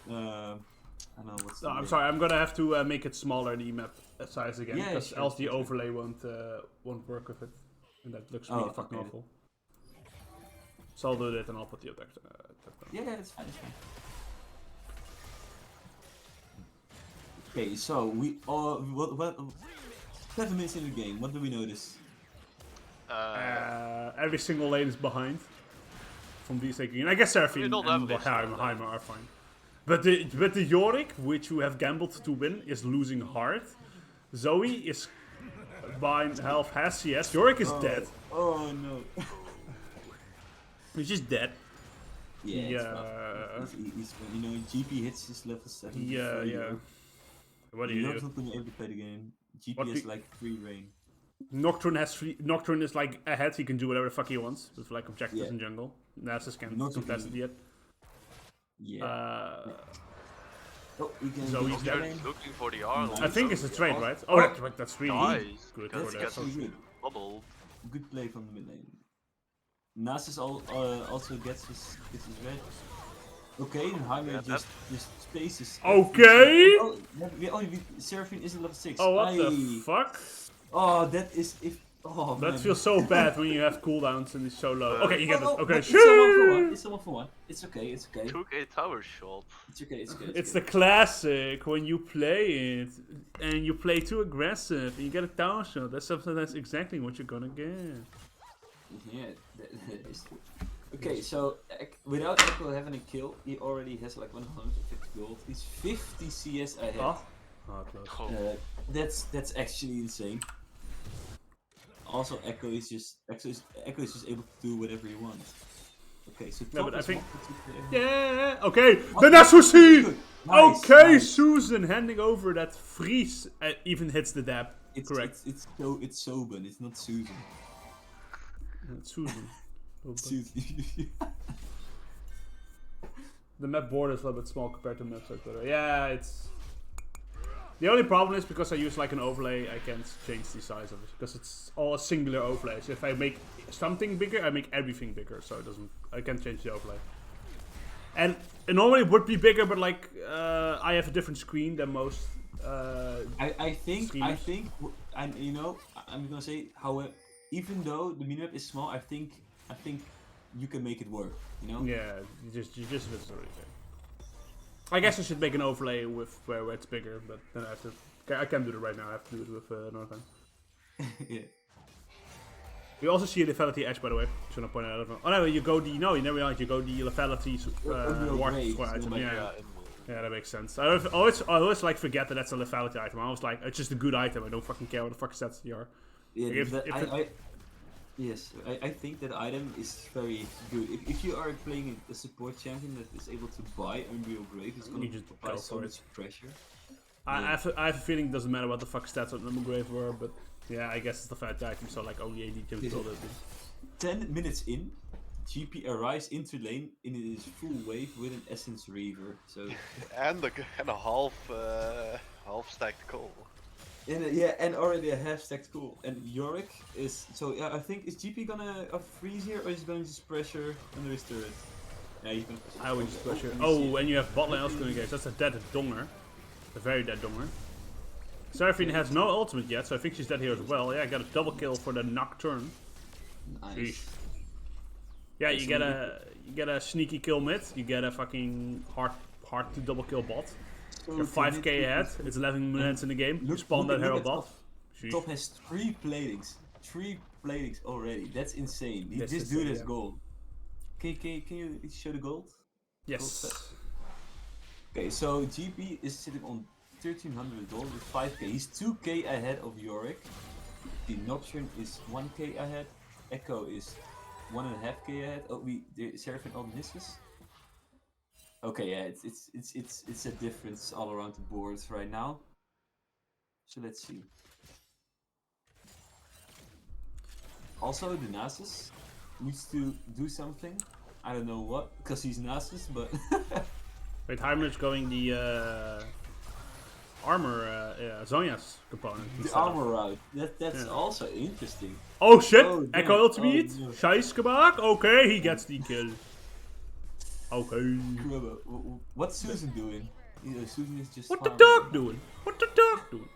I don't know what's the I'm word. sorry, I'm gonna have to make it smaller, the map size again, Yeah, because sure, else the sure. overlay won't work with it. And that looks really fucking okay. awful. So I'll do that and I'll put the attack down. Yeah, it's fine, it's fine. Okay, so we are, what 7 minutes in the game, what do we notice? Every single lane is behind from DSEA Green. I guess Seraphine We don't and have this Heimer are fine. But the Yorick, which you have gambled to win, is losing hard. Zoe is behind half has CS. Yorick is dead. Oh no. He's just dead. Yeah, he's, you know, GP hits his level 7. Yeah. What do you You're do? not gonna be able to play the game. GP What has we- like free reign. Nocturne is like ahead. He can do whatever the fuck he wants with like objectives Yeah. in jungle. Nasus can't Nocturne contest it yet. Yeah. Oh, we can Zoe's beat dead. the lane. Looking for the Arnold. I think it's a trade, right? Oh, that's really Nice. good That's for that. gets Actually good. bubbled. Good play from the mid lane. Nasus also gets his red. Okay, and Heimer Yeah, just spaces. Okay. Oh, Seraphine isn't level 6. Oh, what the fuck? Oh, that is if. Oh, That man. feels so bad when you have cooldowns and it's so low. Okay, you get it. Oh, Okay, but it's someone for one. sure. It's someone for one. It's okay. It's okay. Took a tower shot. It's okay. It's okay. It's the classic when you play it and you play too aggressive and you get a tower shot. That's exactly what you're gonna get. Yeah, that is true. Okay, so without Echo having a kill, he already has like 150 gold. He's 50 CS ahead. Oh, close. Oh. That's actually insane. Also, Echo is just able to do whatever he wants. Okay, so Yeah, top but I is think- 1 Yeah. Okay. Oh, Then that's what he. good. Nice, Okay, nice. Susan handing over that freeze even hits the dab. Correct. It's Soben. It's not Susan. Susan. Susan. The map border is a little bit small compared to maps like that. Yeah, it's. The only problem is because I use like an overlay, I can't change the size of it because it's all a singular overlay. So if I make something bigger, I make everything bigger, so it doesn't. I can't change the overlay. And it normally would be bigger, but like I have a different screen than most. I think, Streamers. and you know, I'm gonna say, however, even though the minimap is small, I think you can make it work. You know? Yeah, you just it's already there. I guess I should make an overlay with where it's bigger, but then I have to. I can't do it right now. I have to do it with another time. Yeah. You also see a lethality edge, by the way. Just wanna point out. Oh no, you go the you never realize you go the lethality war Great, squad item. so Yeah, that makes sense. I always like forget that that's a lethality item. I was like, it's just a good item. I don't fucking care what the fuck stats they are. Yeah, If- that, if it- yes, I think that item is very good. If you are playing a support champion that is able to buy Unreal Grave, it's gonna You just apply go so for much pressure. I have a feeling it doesn't matter what the fuck stats on the grave were, but yeah, I guess it's the fact item, so like only AD can build it. 10 minutes in, GP arrives into lane in his full wave with an Essence Reaver. So And a half stacked coal. and already a half stacked cool. And Yorick is I think is GP gonna freeze here or is he gonna just pressure under his turret? Yeah, he's gonna pressure. I would just pressure. we see Oh, it. and you have bot lane also going against. That's a dead donger. A very dead donger. Seraphine has no ultimate yet, so I think she's dead here as well. Yeah, I got a double kill for the Nocturne. Nice. Sheesh. Yeah, you get a sneaky kill mid. You get a fucking hard to double kill bot. So You're 5k ahead. It's 11 minutes in the game. You spawn that hero at bot. Top. Top has 3 platings. 3 platings already. That's insane. That's This insane, dude has yeah. gold. Can you show the gold? Yes. Okay, so GP is sitting on 1300 gold with 5k. He's 2k ahead of Yorick. The Nocturne is 1k ahead. Echo is 1.5k ahead. Oh, the Seraphine Aldeniscus. Okay, yeah, it's a difference all around the boards right now. So let's see. Also, the Nasus needs to do something. I don't know what, because he's Nasus, but Wait, Heimer's going the armor, Zonya's component. the instead of- armor route. That's Yeah. also interesting. Oh shit! Oh, Echo yeah. ultimate? Oh, no. Scheisskebak? Okay, he gets the kill. Okay. What's Susan doing? Susan is just. What the farming. dog doing? What the dog doing?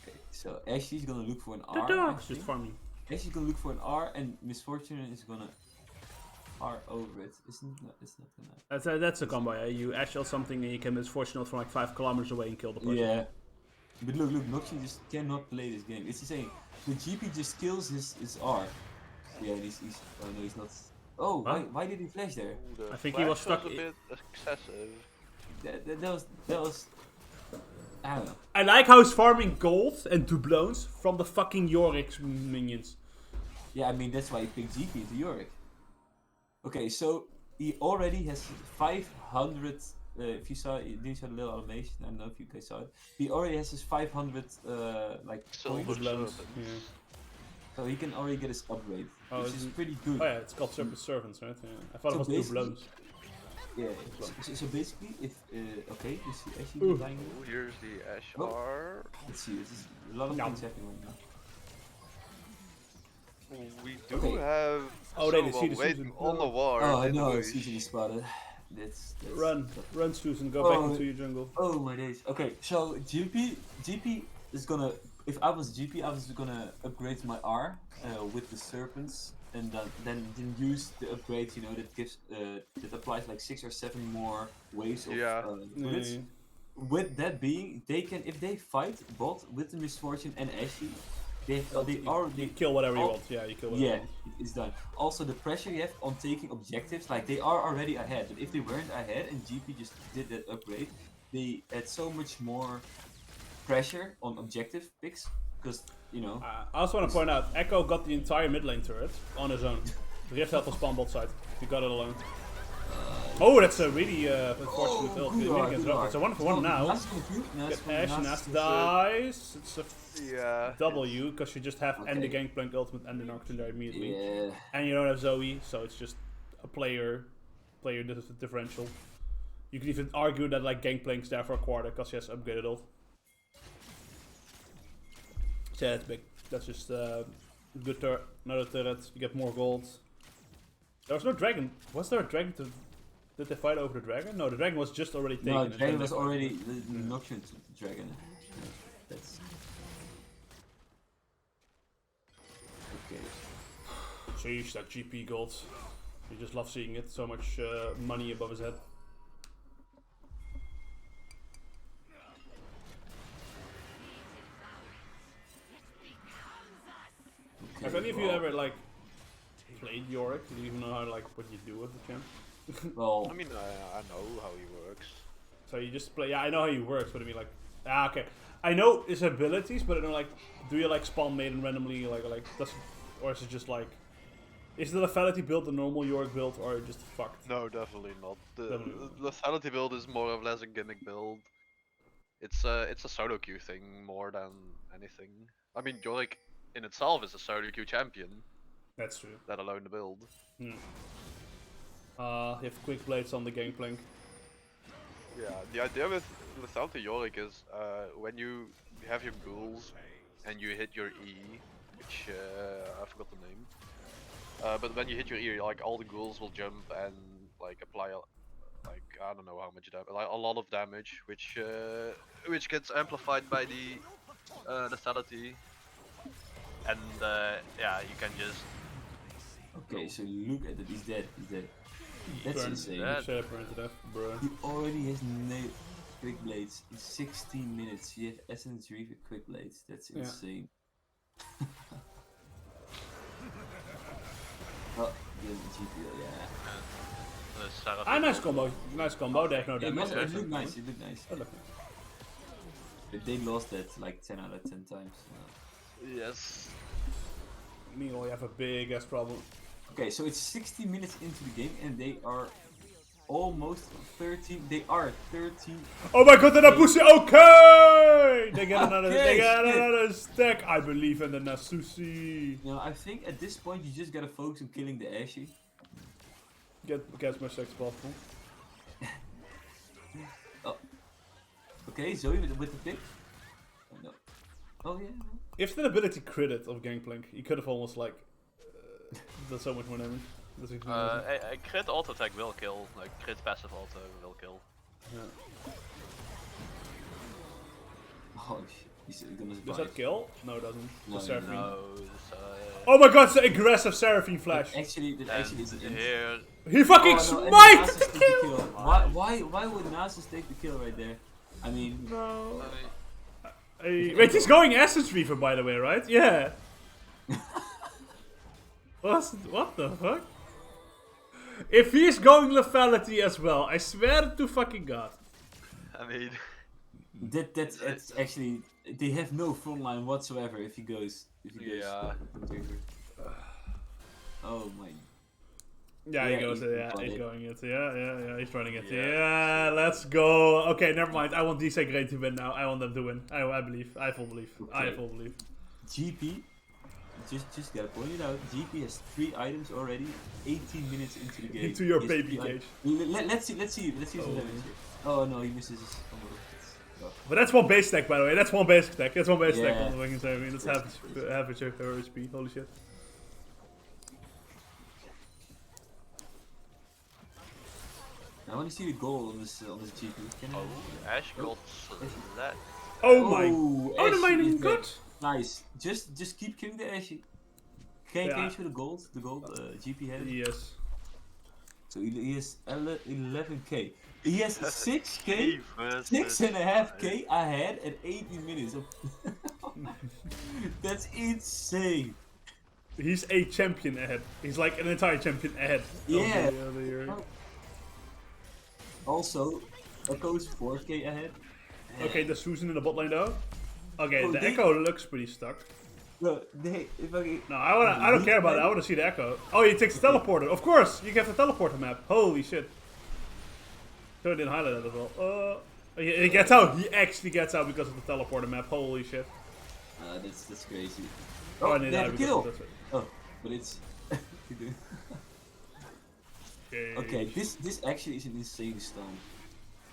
Okay, so Ashley's gonna look for an The R. I dog's just think. farming. Ashley's gonna look for an R, and Misfortune is gonna R over it. It's not gonna. That's a combo, yeah. You ashel something and you can misfortune from like 5 kilometers away and kill the person. Yeah. But look, Noxie just cannot play this game. It's the same. The GP just kills his R. Yeah, and he's oh no, he's not. Oh, Huh? why did he flash there? The I think he was flash stuck a bit excessive. That was. I don't know. I like how he's farming gold and doubloons from the fucking Yorick's minions. Yeah, I mean that's why he picked GP into Yorick. Okay, so he already has 500. If you saw, these are the little animation. I don't know if you guys saw it. He already has his 500 like Silver points, Doubloons. servants. Yeah. so he can already get his upgrade, Oh, which is is it- pretty good. Oh yeah, it's called Serpent Servants, right? Yeah. I thought So it was basically- doubloons. Yeah. So basically, if okay, you see actually Ooh. dying. Oh, here's the Ash Oh. R. Let's see. This is a lot of Yeah. things happening right now. We do Okay. have Oh, they see someone the waiting Susan. on the war. Oh, I in know. the It's bush. easily spotted. That's Run, Susan, go Oh, back into your jungle. Oh my days. Okay, so GP is gonna. If I was GP, I was gonna upgrade my R with the serpents, and then use the upgrade. You know that gives that applies like 6 or 7 more waves of Yeah. bullets. Yeah. With that being, they can if they fight bot with the Misfortune and Ashley, they You already. kill whatever you Oh. want. Yeah, you kill whatever Yeah, you want. it's done. Also, the pressure you have on taking objectives, like they are already ahead, but if they weren't ahead and GP just did that upgrade, they had so much more pressure on objective picks, because, you know, I also want to point out, Echo got the entire mid lane turret on his own. The Rift Health was spawn bot side. He got it alone. Oh, that's a really unfortunate ult. good art, good art. It's a 1-for-1 now. Nas gonna kill, Nas Get gonna- Ashe, Nas Nas is, dies. It's a Yeah. W, because you just have and the Okay. Gangplank ultimate and the Nocturne there immediately. Yeah, And you don't have Zoe, so it's just a player differential. You could even argue that like Gangplank's there for a quarter because he has upgraded ult. So yeah, that's big. That's just good turret, another turret, you get more gold. There was no dragon. Was there a dragon to... Did they fight over the dragon? No, the dragon was just already taken. no, and then Dragon they was fought. already the Nocturne Dragon. Yeah, that's okay. Sheesh, that GP gold. You just love seeing it. So much money above his head. Okay, Have any of you well- ever like played Yorick? Do you even know how like what you do with the champ? Well, I mean, I know how he works. So you just play. Yeah, I know how he works, but I mean like, okay. I know his abilities, but I don't like. Do you like spawn maiden randomly? Like does, or is it just like? Is the lethality build the normal Yorick build, or just fucked? No, definitely not. The Definitely not. lethality build is more or less a gimmick build. It's a solo queue thing more than anything. I mean, Yorick in itself is a solo queue champion, That's true. let alone the build. You have quick blades on the Gangplank. Yeah, the idea with lethality Yorick is when you have your ghouls and you hit your E, which I forgot the name. But when you hit your E, like all the ghouls will jump and like apply like I don't know how much damage, like a lot of damage, which gets amplified by the lethality. And yeah, you can just okay, so look at it. He's dead. He's dead. That's Burn. insane. That- Shut up, burn to death, bro. He already has nailed quick blades in 16 minutes. You have Essence Reef with quick blades. That's Yeah. insane. Oh, the GPO, yeah. lethality Ah, nice build. combo. Nice combo. They have no It, damage. it looked nice. It looked nice. Oh, look. But they lost that like 10 out of 10 times. Yes. Meanwhile, you have a big ass problem. Okay, so it's 60 minutes into the game and they are almost 13. They are 13. Oh my god, and a pussy. Okay! They get another. Okay, They get shit. another stack. I believe in the Nasusi. You know, I think at this point you just gotta focus on killing the Ashy. Get as much sex as possible. Oh. Okay, Zoe with the pick. Oh, no. Oh yeah. If the ability critted of Gangplank, he could have almost like done so much more damage. That's actually amazing. A crit auto attack will kill, like crit passive auto will kill. Yeah. Oh shit. He's gonna survive. Does that kill? No, it doesn't. No, The Seraphine. No, Oh my god, it's the aggressive Seraphine flash. Actually, that actually is here, He fucking Oh, no, and smite Nasus the take kill! Why would Nasus take the kill right there? I mean, No. Wait, he's going Essence Reaver, by the way, right? Yeah. What the fuck? If he's going lethality as well, I swear to fucking god. I mean, that's actually they have no front line whatsoever if he goes. Yeah. Oh my. Yeah, Yeah, he goes. he's Yeah, got he's it. going it. Yeah, he's running it. Yeah. Yeah, let's go. Okay, never mind. I want DSEA Great to win now. I want them to win. I believe. I full believe. I Okay. full believe. GP, just gotta point it out. GP has 3 items already. 18 minutes into the game. Into your He has baby 3 cage. Let's see some damage here. Oh no, he misses his combo. But that's one base stack, by the way. That's one base stack. That's one base stack Yeah. on the Wing Seraphine. That's half a check per HP. Holy shit. I want to see the goal on this GP. Can I? oh, Ash got slapped. Oh my. Oh, Oh, the Ashy mining is good. back. Nice. Just keep killing the Ashy. Can Yeah. you show the gold? The gold GP has. Yes. So he has 11k. He has 6k, versus 6.5k ahead at 18 minutes. That's insane. He's a champion ahead. He's like an entire champion ahead. of Yeah. the other year. Also, Echo's 4k ahead. Okay, the Susan in the bot lane though. Okay, Oh, the they- Echo looks pretty stuck. No, if I No, I don't care about it. I want to see the Echo. Oh, he takes the teleporter. Of course, you get the teleporter map. Holy shit. So I didn't highlight that as well. He gets out. He actually gets out because of the teleporter map. Holy shit. that's crazy. Oh, Oh, I they need have that a because kill. that's it. Oh, but it's. Okay, this actually is an insane stone.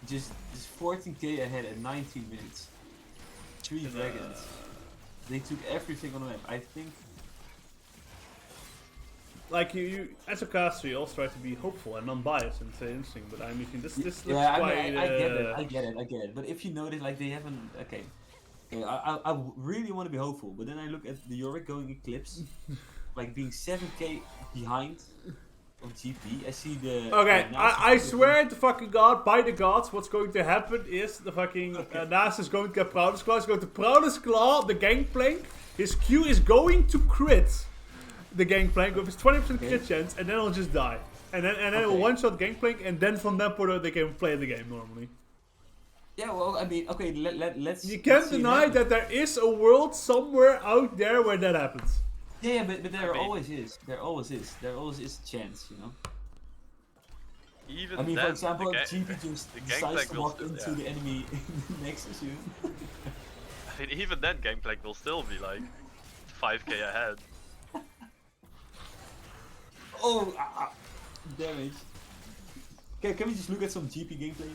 Just 14k ahead at 19 minutes. 3 dragons. They took everything on the map. I think. Like you as a caster, you also try to be hopeful and non-biased and say anything. But I mean, this looks Yeah, quite. I get it. But if you notice, like they haven't. Okay, I really want to be hopeful, but then I look at the Yorick going Eclipse, like being 7k behind on GP. I see the. Okay, the I Nasus- swear to fucking god, by the gods, what's going to happen is the fucking Nas is going to get Proudest Claw, is going to Proudest Claw the Gangplank. His Q is going to crit the Gangplank with his 20% crit chance, and then he'll just die. And then he'll one-shot Gangplank, and then from that point on they can play the game normally. Yeah, well, I mean, okay, let's. You can't let's see it deny happen. that there is a world somewhere out there where that happens. Yeah, but there I mean- always is. There always is a chance, you know. Even I mean, then, for example, the GP just the decides Gangplank to will walk still- into yeah. the enemy nexus, you know. I mean, even then, Gangplank will still be like 5k ahead. Oh, damage. Okay, can we just look at some GP gameplay?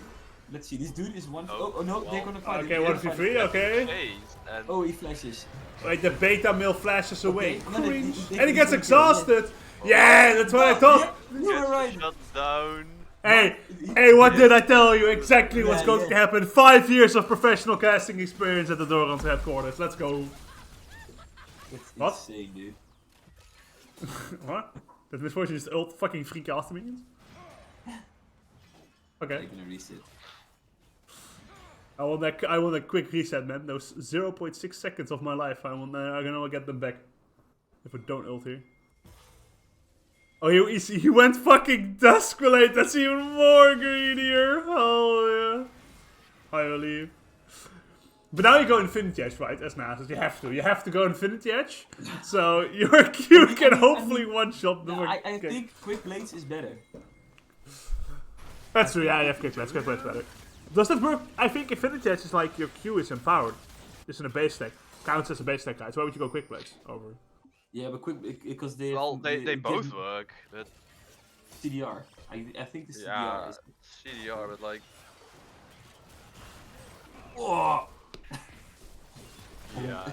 Let's see. This dude is one. Oh, Oh no, well, they're gonna fight. Okay, they're gonna 1v3, fight. okay. Chase, and Oh, he flashes. Wait, the beta male flashes away. Okay, no, they- Cringe. they- And he they gets can kill, yeah. exhausted. Yeah, that's what I thought. Yeah, you were gets right. shut down. Hey, what did I tell you? Exactly what's Yeah, going yeah. to happen. 5 years of professional casting experience at the Dorans headquarters. Let's go. That's What? insane, dude. What? That misfortune is ult fucking free casting minions? Okay. They're gonna reset. I want that quick reset, man. Those 0.6 seconds of my life, I'm gonna get them back. If we don't ult here. Oh, he went fucking Duskblade. That's even more greedier. Oh, yeah. I believe. But now you go Infinity Edge, right? As Nasus, you have to. You have to go Infinity Edge. So your Q can hopefully one-shot the I think Quick Blades is better. That's true, yeah, you have Quick Blades. Quick Blades better. Does that work? I think Infinity Edge is like your Q is empowered. It's in a base stack. Counts as a base stack guy. So why would you go Quick Blades over? Yeah, but because they. Well, they both work, but CDR. I think the CDR yeah, is. CDR, but like, Oh! yeah.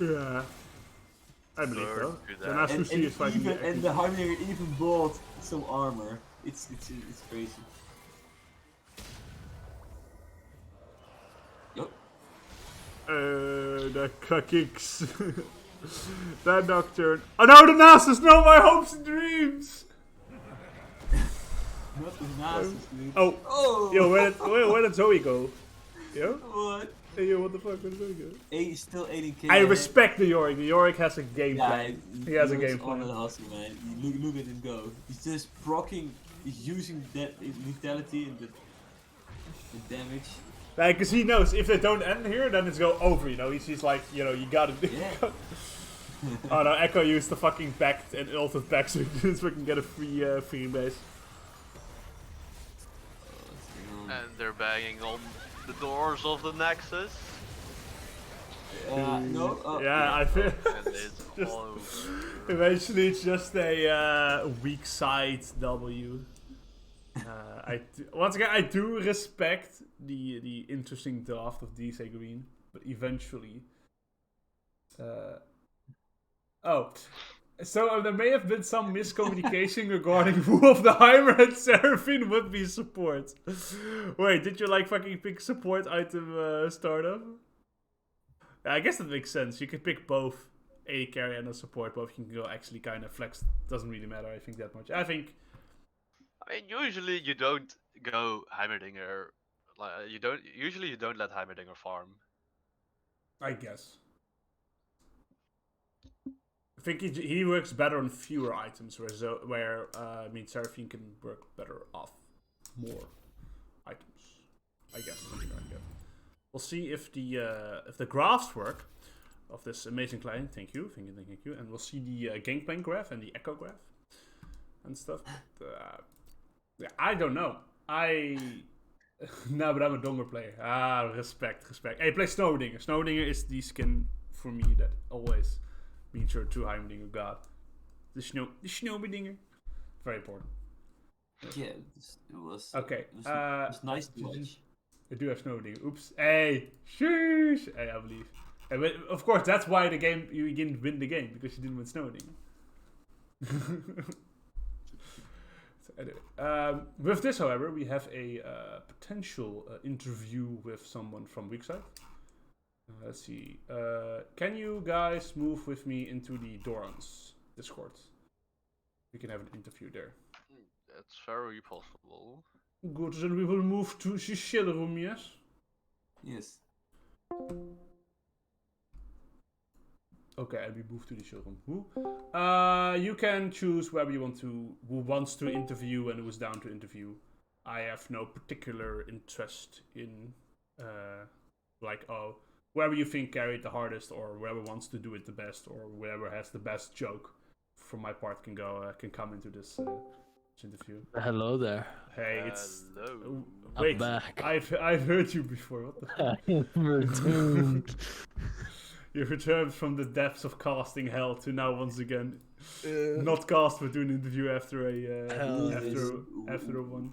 Yeah. I believe Bird so. do Then that. Nasus is fighting the And the Harmony even bought some armor. It's crazy. Yup. The kicks. That Nocturne. Oh no, the Nasus! No, my hopes and dreams! Not the Nasus, dude. Oh. Oh! Yo, where did Zoe go? Yo? What? Hey, yo, what the fuck? Where did Zoe go? Still 80k. I respect the Yorick. The Yorick has a game Yeah, plan. He has a game on plan. the hustle, man. Look at him go. He's just proccing. He's using that lethality and the damage. Like, cause he knows if they don't end here, then it's go over, you know? He's like, you know, you gotta do Yeah. Oh no, Echo used the fucking back and ulted back so we can get a free base. And they're banging on the doors of the Nexus. No. Yeah, I feel And it's Just- all over. eventually it's just a weak side W. Once again, I do respect the interesting draft of DSEA Green, but eventually. So there may have been some miscommunication regarding who of the Heimer and Seraphine would be support. Wait, did you like fucking pick support item startup? Yeah, I guess that makes sense. You could pick both AD carry and a support. Both you can go actually kind of flex. Doesn't really matter, I think, that much. I mean, usually you don't go Heimerdinger. Like Usually you don't let Heimerdinger farm. I guess. I think he works better on fewer items, where Seraphine can work better off more items. I guess. We'll see if the graphs work of this amazing client. Thank you, and we'll see the Gangplank graph and the Echo graph and stuff. But, yeah, I don't know. No, but I'm a Donger player. Respect. Hey, play Snowdinger. Snowdinger is the skin for me that always means you're a true Heimerdinger god. The Snowdinger. Very important. Yeah, it was. Okay. It was nice to watch. I do have Snowdinger. Oops. Hey, sheesh. Hey, I believe. Hey, but of course, that's why you didn't win the game, because you didn't win Snowdinger. So anyway, with this, however, we have a potential interview with someone from Weakside. Let's see. Can you guys move with me into the Doran's Discord? We can have an interview there. That's very possible. Good, then we will move to the chill room, yes? Yes. Okay, and we move to the chill room. Who? You can choose who wants to interview and who's down to interview. I have no particular interest in, whoever you think carried the hardest, or whoever wants to do it the best, or whoever has the best joke. For my part, can come into this interview. Hello there. Hey, it's Hello. wait. I'm back. I've heard you before. What the fuck? I'm returned. You returned from the depths of casting hell to now once again not cast, but do an interview after after a one.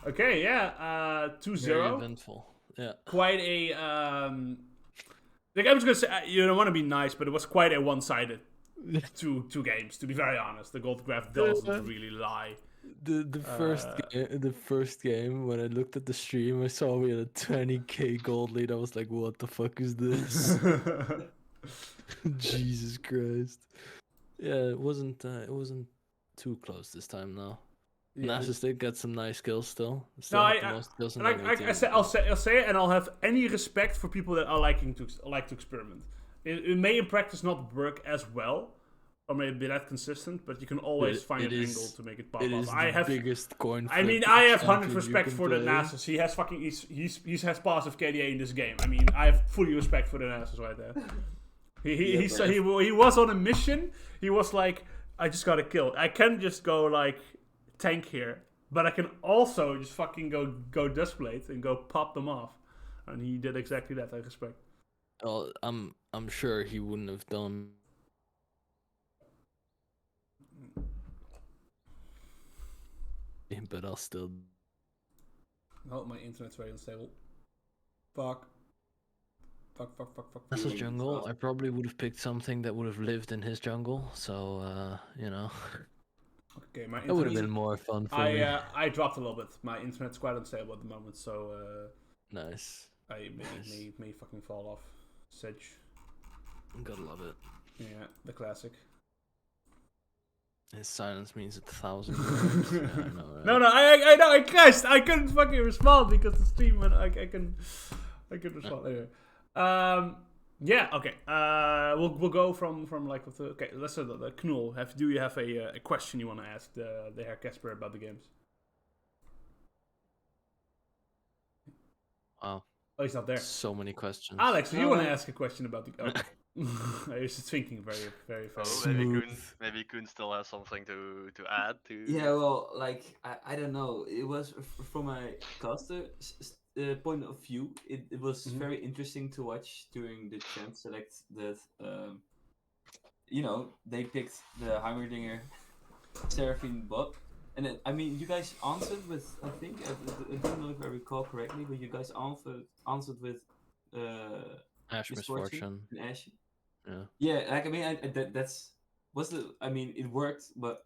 Okay, yeah. 2-0. Very eventful. Yeah. Quite a like I was gonna say, you don't want to be nice, but it was quite a one-sided two games. To be very honest, the gold graph doesn't really lie. The first game when I looked at the stream, I saw we had a 20k gold lead. I was like, what the fuck is this? Jesus Christ. Yeah, it wasn't too close this time now. Yeah. Nasus did get some nice kills still. No, Have the most kills in the team. I'll say it, and I'll have any respect for people that are like to experiment. It may in practice not work as well, or maybe that consistent, but you can always find an angle to make it pop It off. is I the have biggest coin I mean, flip I have 100 champion you respect can for the play. Nasus. He has passed of KDA in this game. I mean, I have fully respect for the Nasus right there. He was on a mission. He was like, I just gotta kill. I can't just go like tank here, but I can also just fucking go Dustblade and go pop them off. And he did exactly that. I respect. Well, I'm sure he wouldn't have done. But I'll still. Oh, my internet's very unstable. Fuck. As a jungle, I probably would have picked something that would have lived in his jungle. So you know. Okay, my That would have internet. been more fun for me. I dropped a little bit. My internet's quite unstable at the moment, so Nice. I may fucking fall off. Sedge. Gotta love it. Yeah, the classic. His silence means 1,000 words. Yeah, I know, right? No, I know, I crashed. I couldn't fucking respond because the stream went. I can respond anyway. Yeah, okay. We'll go from like with the, okay. Let's say the Knoll. Do you have a question you want to ask the Herr Casper about the games? Wow. Oh, he's not there. So many questions. Alex, do you want to ask a question about the? Oh. I was just thinking very. Oh, maybe Koen still has something to add to. Yeah, well, like I don't know. It was from a caster point of view. It was very interesting to watch during the champ select that they picked the Heimerdinger Seraphine bot. And then, I mean, you guys answered with, I think, I don't know if I recall correctly, but you guys answered with Ash Misfortune. And Ash. Yeah. Yeah, like I mean, I mean, it worked, but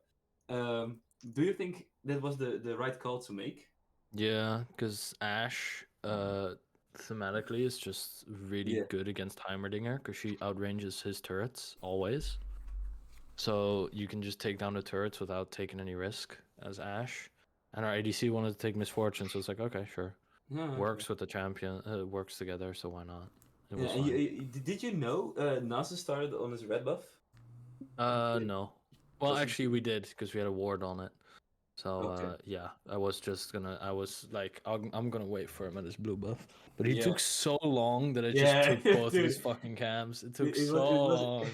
do you think that was the right call to make? Yeah, because Ash, thematically is just really good against Heimerdinger because she outranges his turrets always. So you can just take down the turrets without taking any risk as Ash. And our ADC wanted to take Misfortune, so it's like, okay, sure. Works with the champion, works together, so why not? It was fine. Did you know Nasus started on his red buff? No. Well, actually, we did because we had a ward on it. So yeah, I was like, I'm gonna wait for him at his blue buff. But he took so long that I just took both of his fucking cams. It took so long.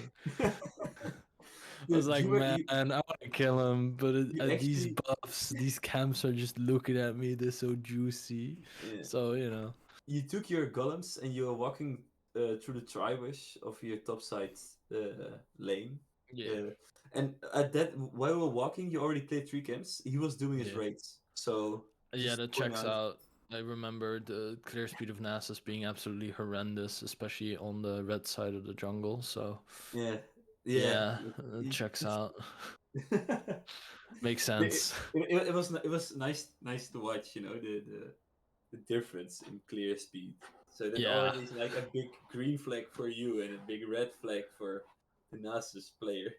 I was like, man, I want to kill him, but these buffs, these camps are just looking at me. They're so juicy. Yeah. So, you know. You took your golems and you were walking through the tri-bush of your top side lane. Yeah. And at that, while we were walking, you already played 3 camps. He was doing his raids. So. Yeah, that checks out. I remember the clear speed of Nasus being absolutely horrendous, especially on the red side of the jungle. So. Yeah, it checks out. Makes sense. It was nice to watch, you know, the difference in clear speed. So there's always like a big green flag for you and a big red flag for the Nasus player.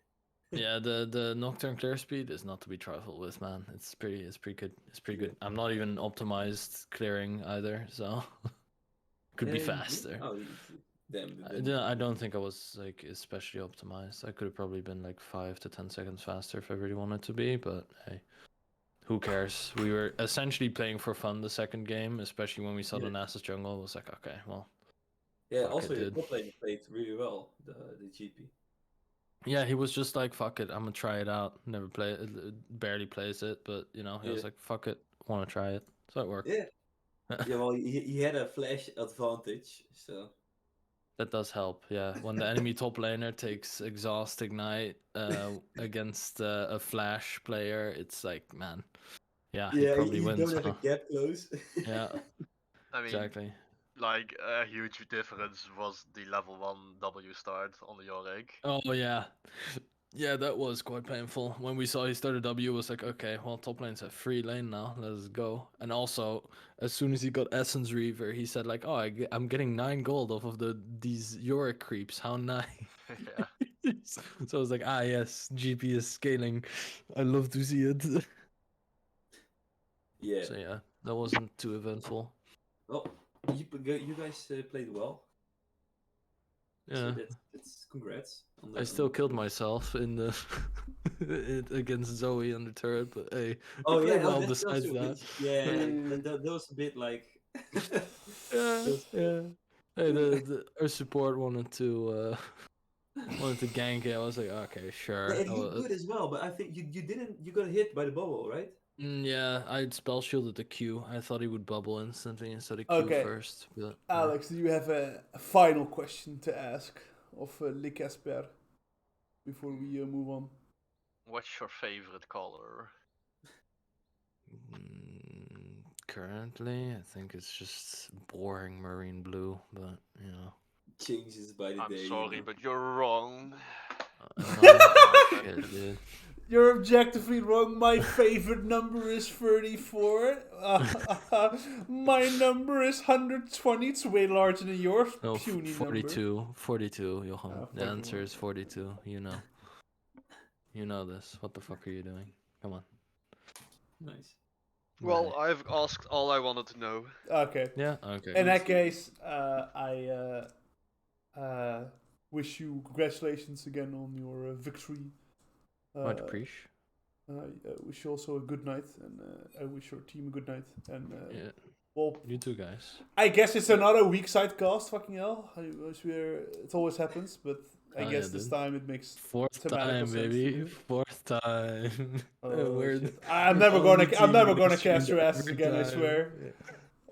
Yeah, the Nocturne clear speed is not to be trifled with, man. It's pretty good. It's pretty good. I'm not even optimized clearing either, so could be faster. I don't think I was like especially optimized. I could have probably been like 5 to 10 seconds faster if I really wanted to be, but hey, who cares? We were essentially playing for fun the second game, especially when we saw the Nasus jungle. It was like, okay, well. Yeah, also your top lane played really well, the GP. Yeah, he was just like, fuck it, I'm gonna try it out. Never play it, barely plays it, but you know, he was like, fuck it, wanna try it. So it worked. Yeah. Yeah, well, he had a flash advantage, so. That does help, yeah. When the enemy top laner takes Exhaust Ignite against a Flash player, it's like, man, he probably wins. You don't have a gap close. Yeah, I mean, exactly. Like, a huge difference was the level 1 W start on the Yorick. Oh, yeah. Yeah, that was quite painful. When we saw he started W, it was like, okay, well, top lane's a free lane now. Let's go. And also, as soon as he got Essence Reaver, he said like, oh, I'm getting 9 gold off of these Yorick creeps. How nice. Yeah. So I was like, yes, GP is scaling. I love to see it. Yeah. So yeah, that wasn't too eventful. Well, you guys played well. Yeah. So that's congrats. On I still killed myself in the against Zoe on the turret, but hey, Oh I played yeah, well that's besides also a that. bit, yeah. Mm. That was a bit like. Yeah, those- yeah. Hey, our support wanted to gank it. I was like, okay, sure. Yeah, it looked good as well, but I think you got hit by the bubble, right? Yeah, I spell shielded the Q. I thought he would bubble instantly instead of Q Okay. first. But, Alex, do you have a final question to ask of Le Casper before we move on? What's your favorite color? Currently, I think it's just boring marine blue, but you know. Changes by the I'm day. sorry, but you're wrong. Shit, dude. You're objectively wrong. My favorite number is 34. My number is 120. It's way larger than yours. No, Puny 42. number. 42, Johan. Oh, The fucking answer hell. is 42. You know. You know this. What the fuck are you doing? Come on. Nice. Well, I've asked all I wanted to know. Okay. Yeah, okay. In that case, I wish you congratulations again on your victory. Much appreciate. I wish you also a good night, and I wish your team a good night. And Yeah. well, You too, guys. I guess it's another Weakside cast. Fucking hell! I swear it always happens, but I Oh, guess yeah, this dude. time it makes Fourth thematical time, sense baby. to me. Fourth time. Oh, We're shit. I'm never gonna getting cast your streamed asses every again. I time. swear.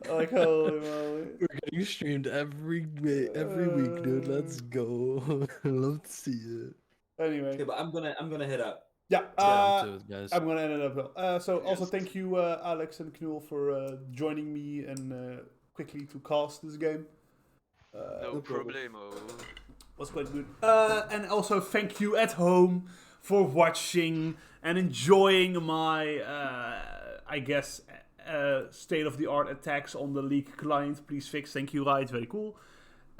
Like holy moly. We're getting streamed every week, dude. Let's go. Love to see it. Anyway, Okay, but I'm gonna head out. yeah. Yeah, I'm too, guys. I'm gonna end it up well. So also Yes. thank you, Alex and Knul, for joining me and quickly to cast this game. No problemo. Was quite good. And also thank you at home for watching and enjoying my, I guess, state-of-the-art attacks on the League client. Please fix. Thank you, Riot. Very cool.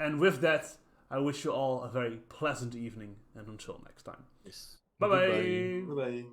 And with that, I wish you all a very pleasant evening. And until next time. Yes. Bye-bye. Bye bye.